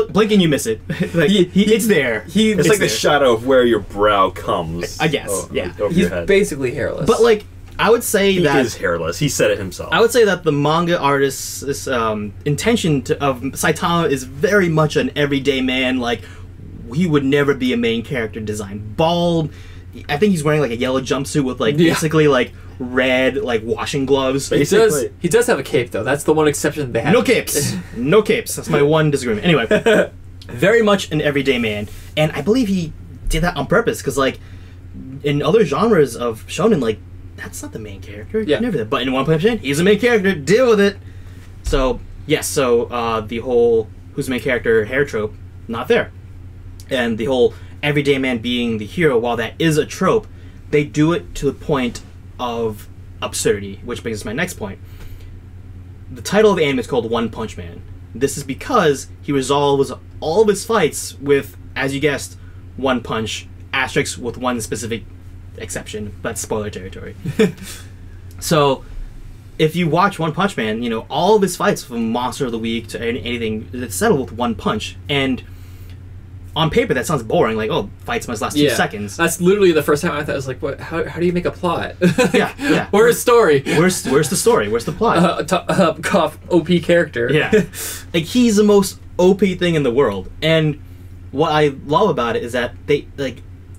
Blink and you miss it. Like it's there. It's like the shadow of where your brow comes. I guess, yeah. Over He's your head. basically hairless. But like, I would say He that is hairless. He said it himself. I would say that the manga artist's intention of Saitama is very much an everyday man. Like, he would never be a main character design. Bald. I think he's wearing like a yellow jumpsuit with like basically like red like washing gloves. He does have a cape though. That's the one exception they have. No capes. No capes. That's my one disagreement. Anyway, very much an everyday man, and I believe he did that on purpose because like in other genres of shonen, like that's not the main character. Yeah. Never that. But in One Punch Man, he's the main character. Deal with it. So yes. So the whole who's the main character hair trope, not there, and the whole everyday man being the hero, while that is a trope, they do it to the point of absurdity, which brings us to my next point. The title of the anime is called One Punch Man. This is because he resolves all of his fights with, as you guessed, one punch, asterisks with one specific exception, but spoiler territory. So, if you watch One Punch Man, all of his fights from Monster of the Week to anything, it's settled with one punch. And on paper that sounds boring. Like, oh, fights must last 2 seconds. That's literally the first time I thought. I was like, what? How do you make a plot? Yeah. Where's story? Where's the story? Where's the plot? Cough, OP character. Yeah. Like, he's the most OP thing in the world. And what I love about it is that the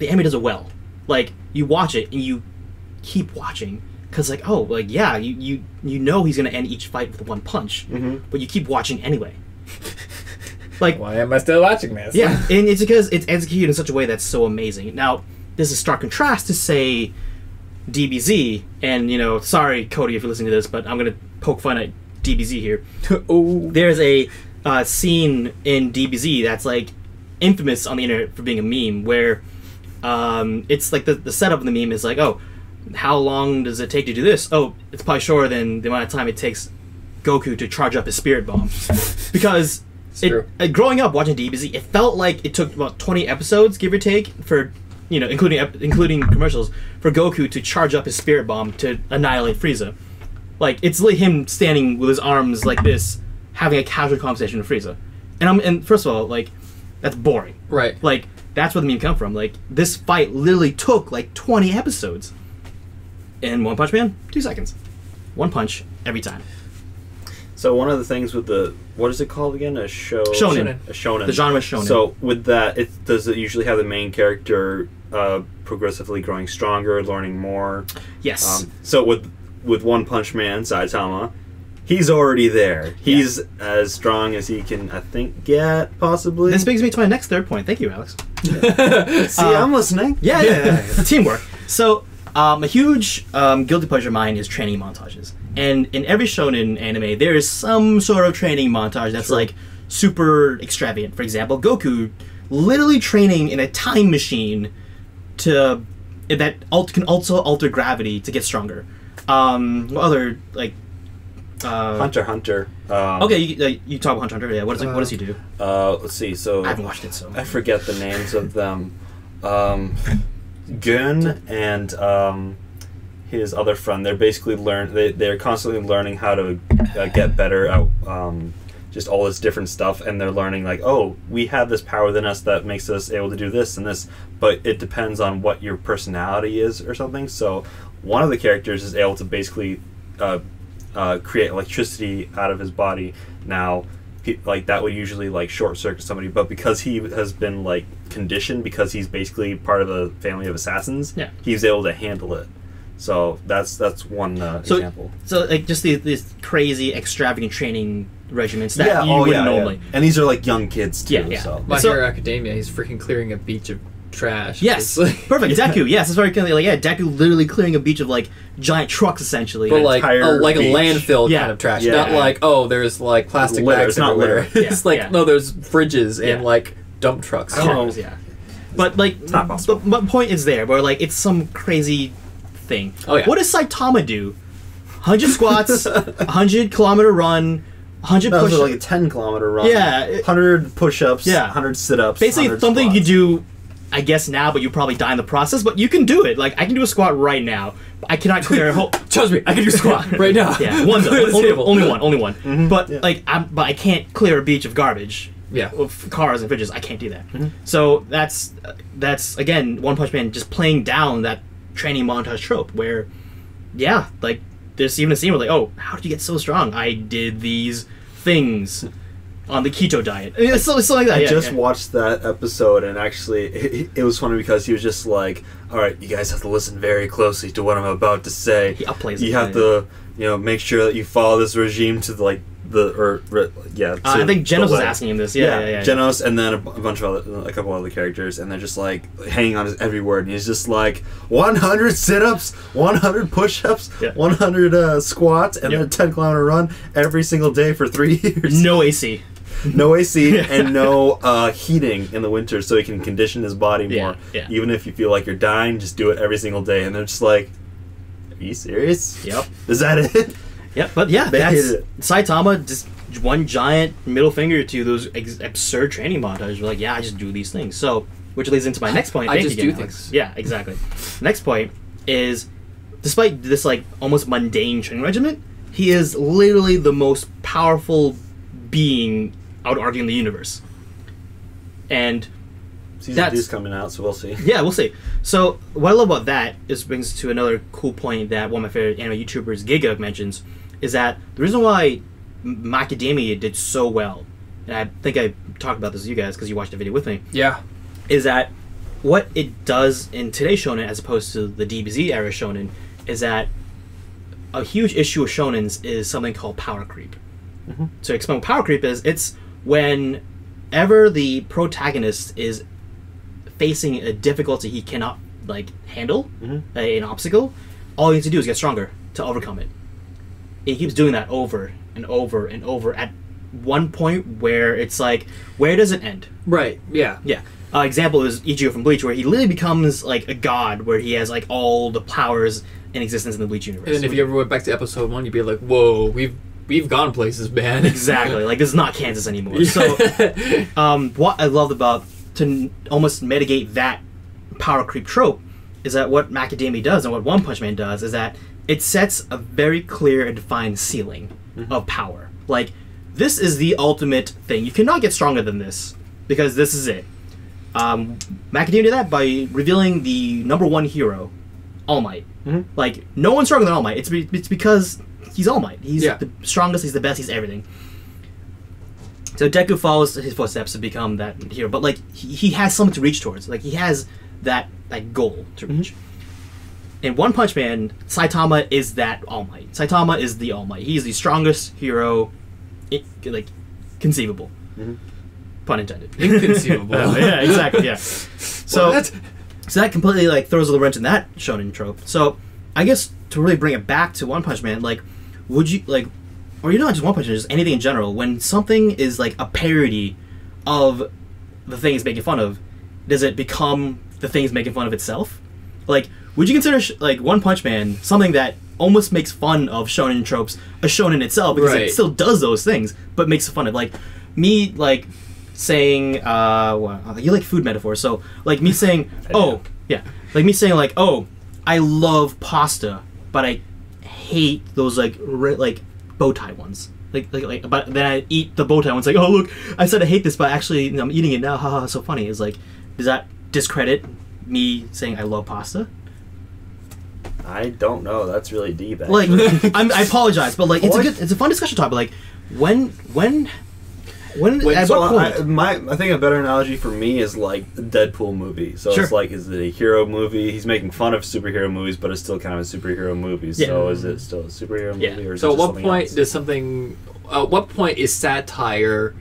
anime does it well. Like, you watch it and you keep watching because, like, oh, like, yeah, you know he's gonna end each fight with one punch, but you keep watching anyway. Like, why am I still watching this? Yeah, and it's because it's executed in such a way that's so amazing. Now, there's a stark contrast to, say, DBZ, and, you know, sorry, Cody, if you're listening to this, but I'm gonna poke fun at DBZ here. There's a scene in DBZ that's, like, infamous on the internet for being a meme, where it's like the setup of the meme is like, oh, how long does it take to do this? Oh, it's probably shorter than the amount of time it takes Goku to charge up his spirit bomb. Because growing up watching DBZ, it felt like it took about 20 episodes, give or take, for, you know, including commercials, for Goku to charge up his spirit bomb to annihilate Frieza. Like, it's like him standing with his arms like this, having a casual conversation with Frieza. And first of all, like, that's boring. Right. Like, that's where the meme come from. Like, this fight literally took like 20 episodes. In One Punch Man, 2 seconds. One punch every time. So one of the things with the, what is it called again? Shonen. A shonen. The genre is shonen. So with that, does it usually have the main character progressively growing stronger, learning more? Yes. So with One Punch Man, Saitama, he's already there. He's as strong as he can, I think, get, possibly. This brings me to my next third point. Thank you, Alex. See, I'm listening. Yeah. Teamwork. So, a huge guilty pleasure of mine is training montages. And in every shonen anime, there is some sort of training montage that's like super extravagant. For example, Goku literally training in a time machine that can also alter gravity to get stronger. What other, like... Hunter x Hunter. Okay, you talk about Hunter x Hunter. Yeah, what does he do? Let's see. So I haven't watched it, so I forget the names of them. Gun and his other friend. They're basically they're constantly learning how to get better at just all this different stuff, and they're learning like, oh, we have this power within us that makes us able to do this and this, but it depends on what your personality is or something. So one of the characters is able to basically create electricity out of his body. Now, like, that would usually like short circuit somebody, but because he has been like conditioned, because he's basically part of a family of assassins, he's able to handle it. So that's one example. So like just these crazy extravagant training regimens that you wouldn't normally. Yeah. And these are like young kids too. Yeah. So. My Hero Academia, he's freaking clearing a beach of trash. Yes, perfect. Deku. Yes, it's very like Deku literally clearing a beach of like giant trucks essentially. But like a landfill kind of trash. Yeah. Not like, oh, there's like plastic bags everywhere. It's like, no, there's fridges and like dump trucks. But like, my point is there, where like it's some crazy thing. Oh yeah. What does Saitama do? 100 squats, 100-kilometer run, 100 push-ups. Like a 10-kilometer run. Yeah. 100 push-ups. Yeah. 100 sit-ups. Basically, something you could do, I guess now, but you probably die in the process. But you can do it. Like, I can do a squat right now. I cannot clear a whole. Trust me, I can do a squat right now. Yeah, one though. only one. Mm-hmm. But like, but I can't clear a beach of garbage. Yeah, with cars and fridges. I can't do that. So that's again One Punch Man just playing down that training montage trope where, like there's even a scene where like, oh, how did you get so strong? I did these things on the keto diet. I mean, it's something like that. I just watched that episode, and actually it was funny because he was just like, all right, you guys have to listen very closely to what I'm about to say. He upplays you have to, make sure that you follow this regime to like I think Genos was asking him this. Yeah. Genos, and then a couple other characters, and they're just like hanging on his every word, and he's just like 100 sit-ups, 100 push-ups, 100 squats, and then a 10-kilometer run every single day for 3 years. No AC. No AC and no heating in the winter, so he can condition his body more. Yeah. Even if you feel like you're dying, just do it every single day. And they're just like, are you serious? Yep. Is that it? Yep, but that's Saitama, just one giant middle finger to those absurd training montages. We're like, I just do these things. So, which leads into my next point. I just do things. Yeah, exactly. Next point is, despite this like almost mundane training regimen, he is literally the most powerful being, I would argue, in the universe. And Season 2 is coming out, so we'll see. Yeah, we'll see. So what I love about that is brings to another cool point that one of my favorite anime YouTubers, Giga, mentions, is that the reason why Macadamia did so well, and I think I talked about this with you guys because you watched the video with me. Yeah. Is that what it does in today's shonen as opposed to the DBZ era shonen is that a huge issue of shonens is something called power creep. Mm-hmm. So explain what power creep is. It's whenever the protagonist is facing a difficulty he cannot handle, an obstacle, all he needs to do is get stronger to overcome it. He keeps doing that over and over and over at one point where it's like, where does it end? Right. Yeah. Yeah. Example is Ichigo from Bleach, where he literally becomes like a god, where he has like all the powers in existence in the Bleach universe. And then if you ever went back to episode 1, you'd be like, "Whoa, we've gone places, man." Exactly. Like, this is not Kansas anymore. So, what I loved about to almost mitigate that power creep trope is that what Macadamia does and what One Punch Man does is that it sets a very clear and defined ceiling of power. Like, this is the ultimate thing. You cannot get stronger than this because this is it. Macadamia did that by revealing the #1 hero, All Might. Like, no one's stronger than All Might. It's because he's All Might. He's the strongest, he's the best, he's everything. So Deku follows his footsteps to become that hero, but like he has something to reach towards. Like, he has that goal to reach. In One Punch Man, Saitama is that All Might. Saitama is the All Might. He's the strongest hero, conceivable. Pun intended. Inconceivable. Yeah, exactly. Yeah. So that completely throws a wrench in that shonen trope. So I guess to really bring it back to One Punch Man, would you or not just One Punch Man, just anything in general, when something is like a parody of the thing it's making fun of, does it become the thing it's making fun of itself? Like, would you consider One Punch Man something that almost makes fun of shonen tropes, a shonen itself, because it still does those things, but makes fun of me saying you like food metaphors, so me saying me saying I love pasta, but I hate those bow tie ones. But then I eat the bow tie ones. Oh, look, I said I hate this, but actually I'm eating it now. Haha, so funny. Is does that discredit me saying I love pasta? I don't know. That's really deep. Actually. I apologize, but it's a fun discussion topic. When at what point? I think a better analogy for me is the Deadpool movie. So it's is it a hero movie? He's making fun of superhero movies, but it's still kind of a superhero movie. Yeah. So is it still a superhero movie? Or is so it at what point else? Does something? At what point is satire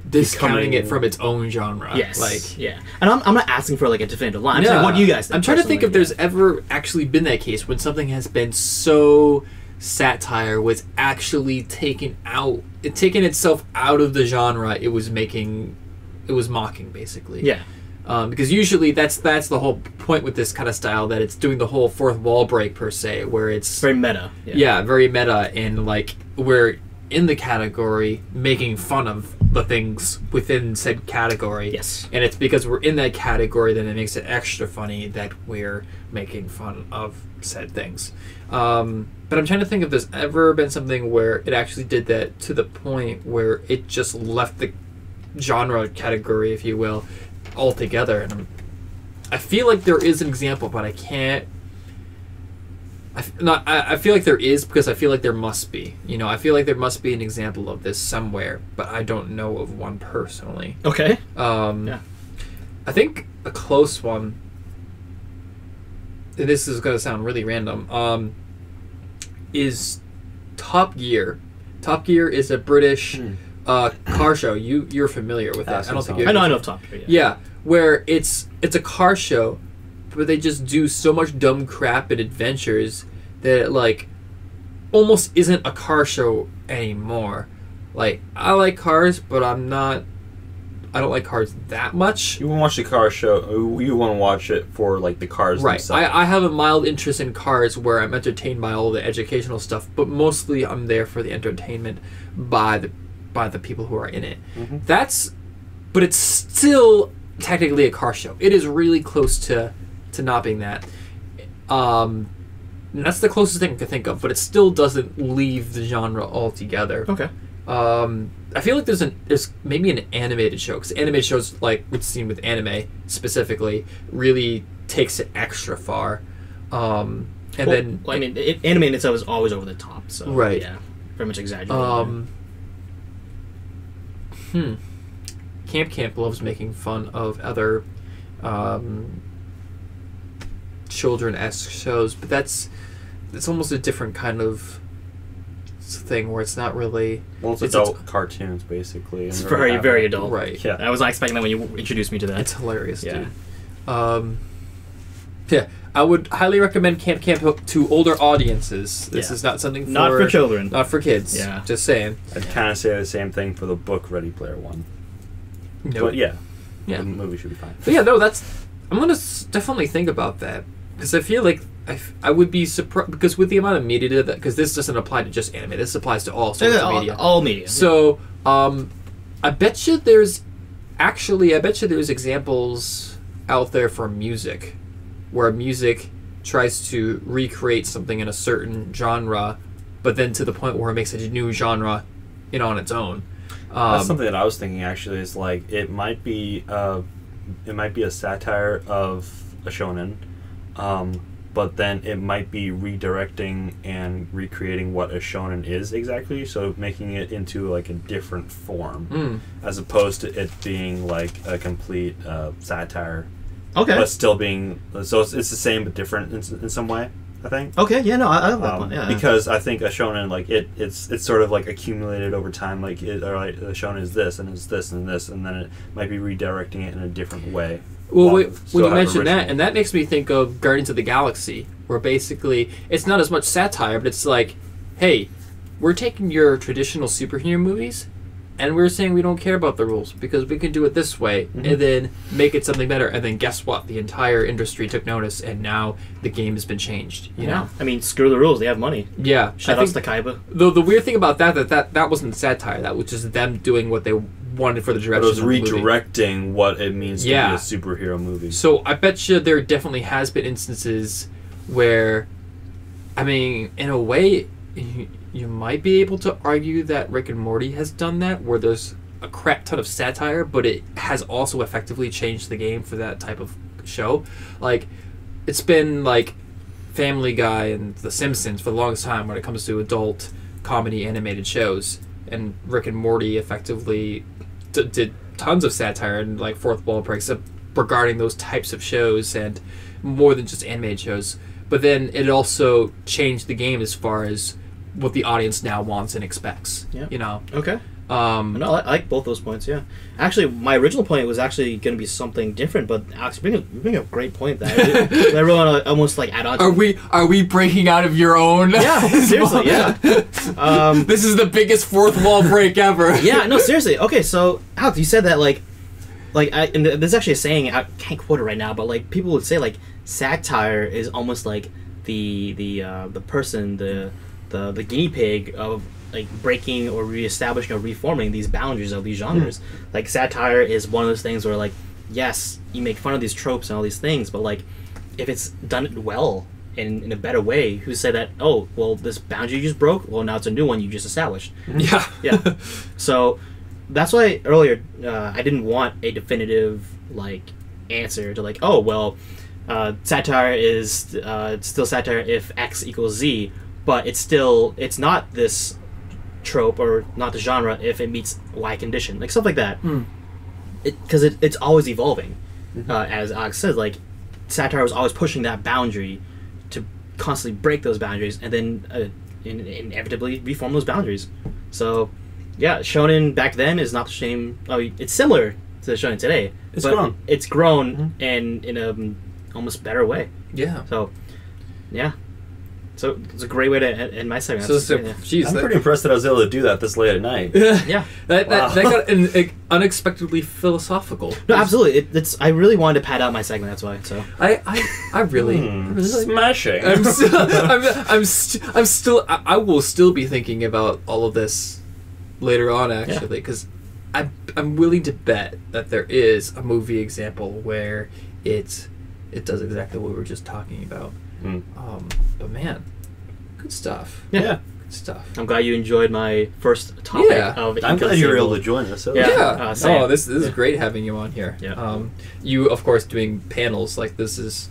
discounting it from its own genre? Yes. And I'm not asking for a definitive line. I'm what do you guys think? I'm trying to think if there's ever actually been that case when something has been so satire was actually taking itself out of the genre it was mocking, basically. Because usually that's the whole point with this kind of style, that it's doing the whole fourth wall break per se, where it's very meta. Very meta, and we're in the category making fun of the things within said category. And it's because we're in that category that it makes it extra funny that we're making fun of said things. But I'm trying to think if there's ever been something where it actually did that to the point where it just left the genre category, if you will, altogether. And I feel like there is an example, but I can't. I feel like there is, because I feel like there must be. I feel like there must be an example of this somewhere, but I don't know of one personally. Okay. I think a close one, and this is going to sound really random, is Top Gear. Top Gear is a British car show. You're familiar with that? I know Top Gear. Yeah, where it's a car show, but they just do so much dumb crap and adventures that it almost isn't a car show anymore. I like cars, but I don't like cars that much. You want to watch the car show, you want to watch it for the cars themselves. I have a mild interest in cars where I'm entertained by all the educational stuff, but mostly I'm there for the entertainment by the people who are in it. But it's still technically a car show. It is really close to not being that. That's the closest thing I can think of, but it still doesn't leave the genre altogether. Okay. I feel like there's maybe an animated show, because animated shows, like we've seen with anime specifically, really takes it extra far. Then I mean, anime itself is always over the top, so right. yeah, very much exaggerated. Camp loves making fun of other children-esque shows, but it's almost a different kind of thing where it's not really. Well, it's adult cartoons basically. It's very, very adult. Right. Yeah. I was not expecting that when you introduced me to that. It's hilarious, Yeah. dude. Yeah, I would highly recommend Camp to older audiences. This is not something not for children, not for kids. Yeah, just saying. I'd kind of say the same thing for the book Ready Player One. No. But yeah, yeah, the movie should be fine. But yeah, no, I'm gonna definitely think about that, because I feel like I would be surprised, because with the amount of media that, because this doesn't apply to just anime, this applies to all sorts of media. All media. So I bet you there's examples out there for music, where music tries to recreate something in a certain genre, but then to the point where it makes a new genre on its own. That's something that I was thinking actually, is like it might be a satire of a shonen, but then it might be redirecting and recreating what a shonen is exactly, so making it into like a different form, as opposed to it being like a complete satire. Okay. But still being, so it's the same but different in some way, I think. Okay, yeah, no, I love that one. Yeah. Because I think a shonen, like it's sort of like accumulated over time. Like a shonen is this and it's this and this, and then it might be redirecting it in a different way. Well, when you mention that, and that makes me think of Guardians of the Galaxy, where basically it's not as much satire, but it's like, hey, we're taking your traditional superhero movies, and we're saying we don't care about the rules because we can do it this way, and then make it something better. And then guess what? The entire industry took notice, and now the game has been changed. You know? I mean, screw the rules. They have money. Yeah. Shout outs to Kaiba. Though the weird thing about that wasn't satire. That was just them doing what they wanted for the direction. But it was redirecting what it means to be a superhero movie. So I bet you there definitely has been instances where, I mean, in a way, you might be able to argue that Rick and Morty has done that, where there's a crap ton of satire, but it has also effectively changed the game for that type of show. Like, it's been like Family Guy and The Simpsons for the longest time when it comes to adult comedy animated shows, and Rick and Morty effectively did tons of satire and like fourth wall breaks regarding those types of shows, and more than just animated shows. But then it also changed the game as far as what the audience now wants and expects. Yeah. You know. Okay. No, I like both those points. Yeah. Actually, my original point was actually going to be something different, but Alex, you bring a great point that I really want to almost like add on to. Are we breaking out of your own? Yeah. Seriously. Yeah. This is the biggest fourth wall break ever. Yeah. No. Seriously. Okay. So Alex, you said that and there's actually a saying, I can't quote it right now, but like people would say like satire is almost like the person, the guinea pig of like breaking or reestablishing or reforming these boundaries of these genres. Like satire is one of those things where like, yes, you make fun of these tropes and all these things, but like if it's done well and in a better way, who said that, oh, well, this boundary you just broke, well, now it's a new one you just established. Yeah. So that's why earlier I didn't want a definitive like answer to like, oh, well, satire is still satire if X equals Z, but it's not this trope or not the genre if it meets Y condition, like stuff like that. Because it's always evolving. As Alex says, like satire was always pushing that boundary to constantly break those boundaries and then inevitably reform those boundaries. So yeah, shonen back then is not the same. It's similar to the shonen today. It's grown and in a almost better way. Yeah. So yeah. So it's a great way to end my segment. I'm pretty impressed that I was able to do that this late at night. Yeah. That got unexpectedly philosophical. No, absolutely. I really wanted to pad out my segment. That's why. So I really smashing. I will still be thinking about all of this later on, actually, because I'm willing to bet that there is a movie example where it does exactly what we were just talking about. But man, good stuff. Yeah. stuff. I'm glad you enjoyed my first topic of I'm glad you were able to join us. Oh, this is great having you on here. Yeah. You, of course, doing panels like this is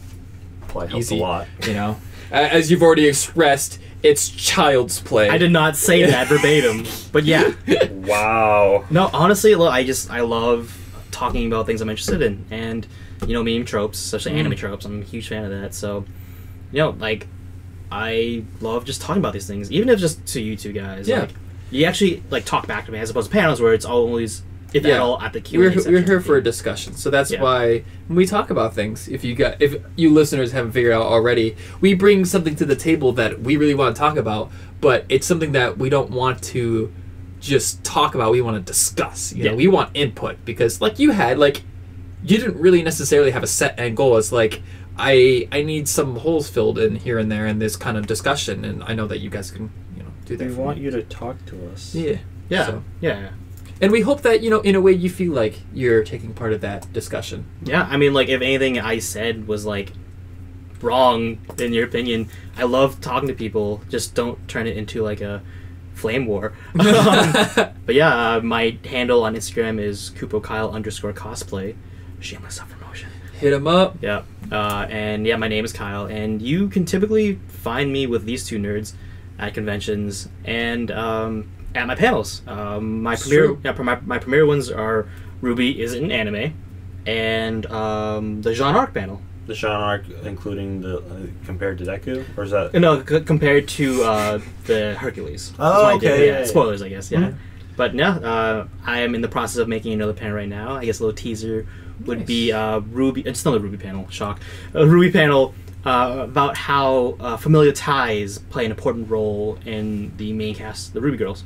Probably helps easy. a lot. You know, as you've already expressed, it's child's play. I did not say that verbatim, but yeah. Wow. No, honestly, look, I love talking about things I'm interested in, and meme tropes, especially anime tropes. I'm a huge fan of that. So, like, I love just talking about these things, even if just to you two guys. Yeah. Like, you actually talk back to me as opposed to panels where it's always, if at all, at the Q&A section. We're here for a discussion, so that's why when we talk about things, if you listeners haven't figured out already, we bring something to the table that we really want to talk about, but it's something that we don't want to just talk about. We want to discuss. You know, we want input because, like you had, you didn't really necessarily have a set end goal. It's like I need some holes filled in here and there in this kind of discussion, and I know that you guys can do that. We want you to talk to us. Yeah. And we hope that, in a way you feel like you're taking part of that discussion. Yeah, I mean, if anything I said was, wrong, in your opinion, I love talking to people. Just don't turn it into, a flame war. But yeah, my handle on Instagram is KupoKyle_cosplay. Shameless self-promotion. Hit him up. Yeah. And yeah, my name is Kyle, and you can typically find me with these two nerds at conventions and at my panels. My premier ones are Ruby is an anime, and the Jean Arc panel. The Jean Arc, including the compared to Deku, or is that no compared to the Hercules? Oh, okay. Yeah, spoilers, I guess. Yeah, mm-hmm. But no, I am in the process of making another panel right now. I guess a little teaser would be Ruby. It's not a Ruby panel. Shock. A Ruby panel. About how familial ties play an important role in the main cast, the Ruby Girls.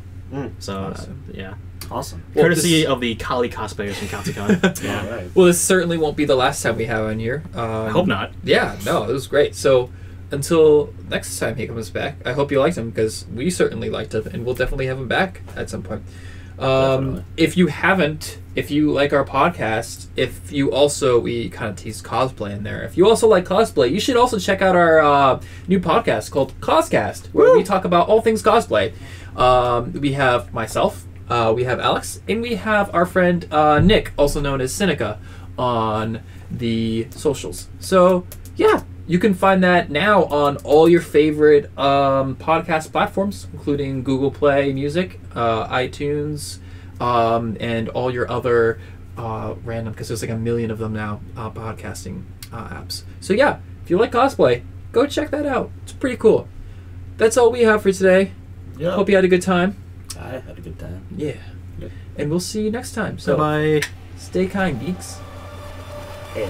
So, awesome. Yeah. Awesome. Courtesy of the Kali cosplayers from Katsucon. Yeah. All right. Well, this certainly won't be the last time we have on here. I hope not. Yeah, no, it was great. So, until next time he comes back, I hope you liked him, because we certainly liked him, and we'll definitely have him back at some point. If you like our podcast, if you also, we kind of tease cosplay in there. If you also like cosplay, you should also check out our new podcast called Coscast, where we talk about all things cosplay. We have myself, we have Alex, and we have our friend Nick, also known as Seneca, on the socials. So, yeah, you can find that now on all your favorite podcast platforms, including Google Play Music, iTunes, and all your other random, because there's a million of them now, podcasting apps. So yeah, if you like cosplay, go check that out. It's pretty cool. That's all we have for today. Yeah. Hope you had a good time. I had a good time. Yeah. Yep. And we'll see you next time. So bye. Stay kind, geeks. Hey.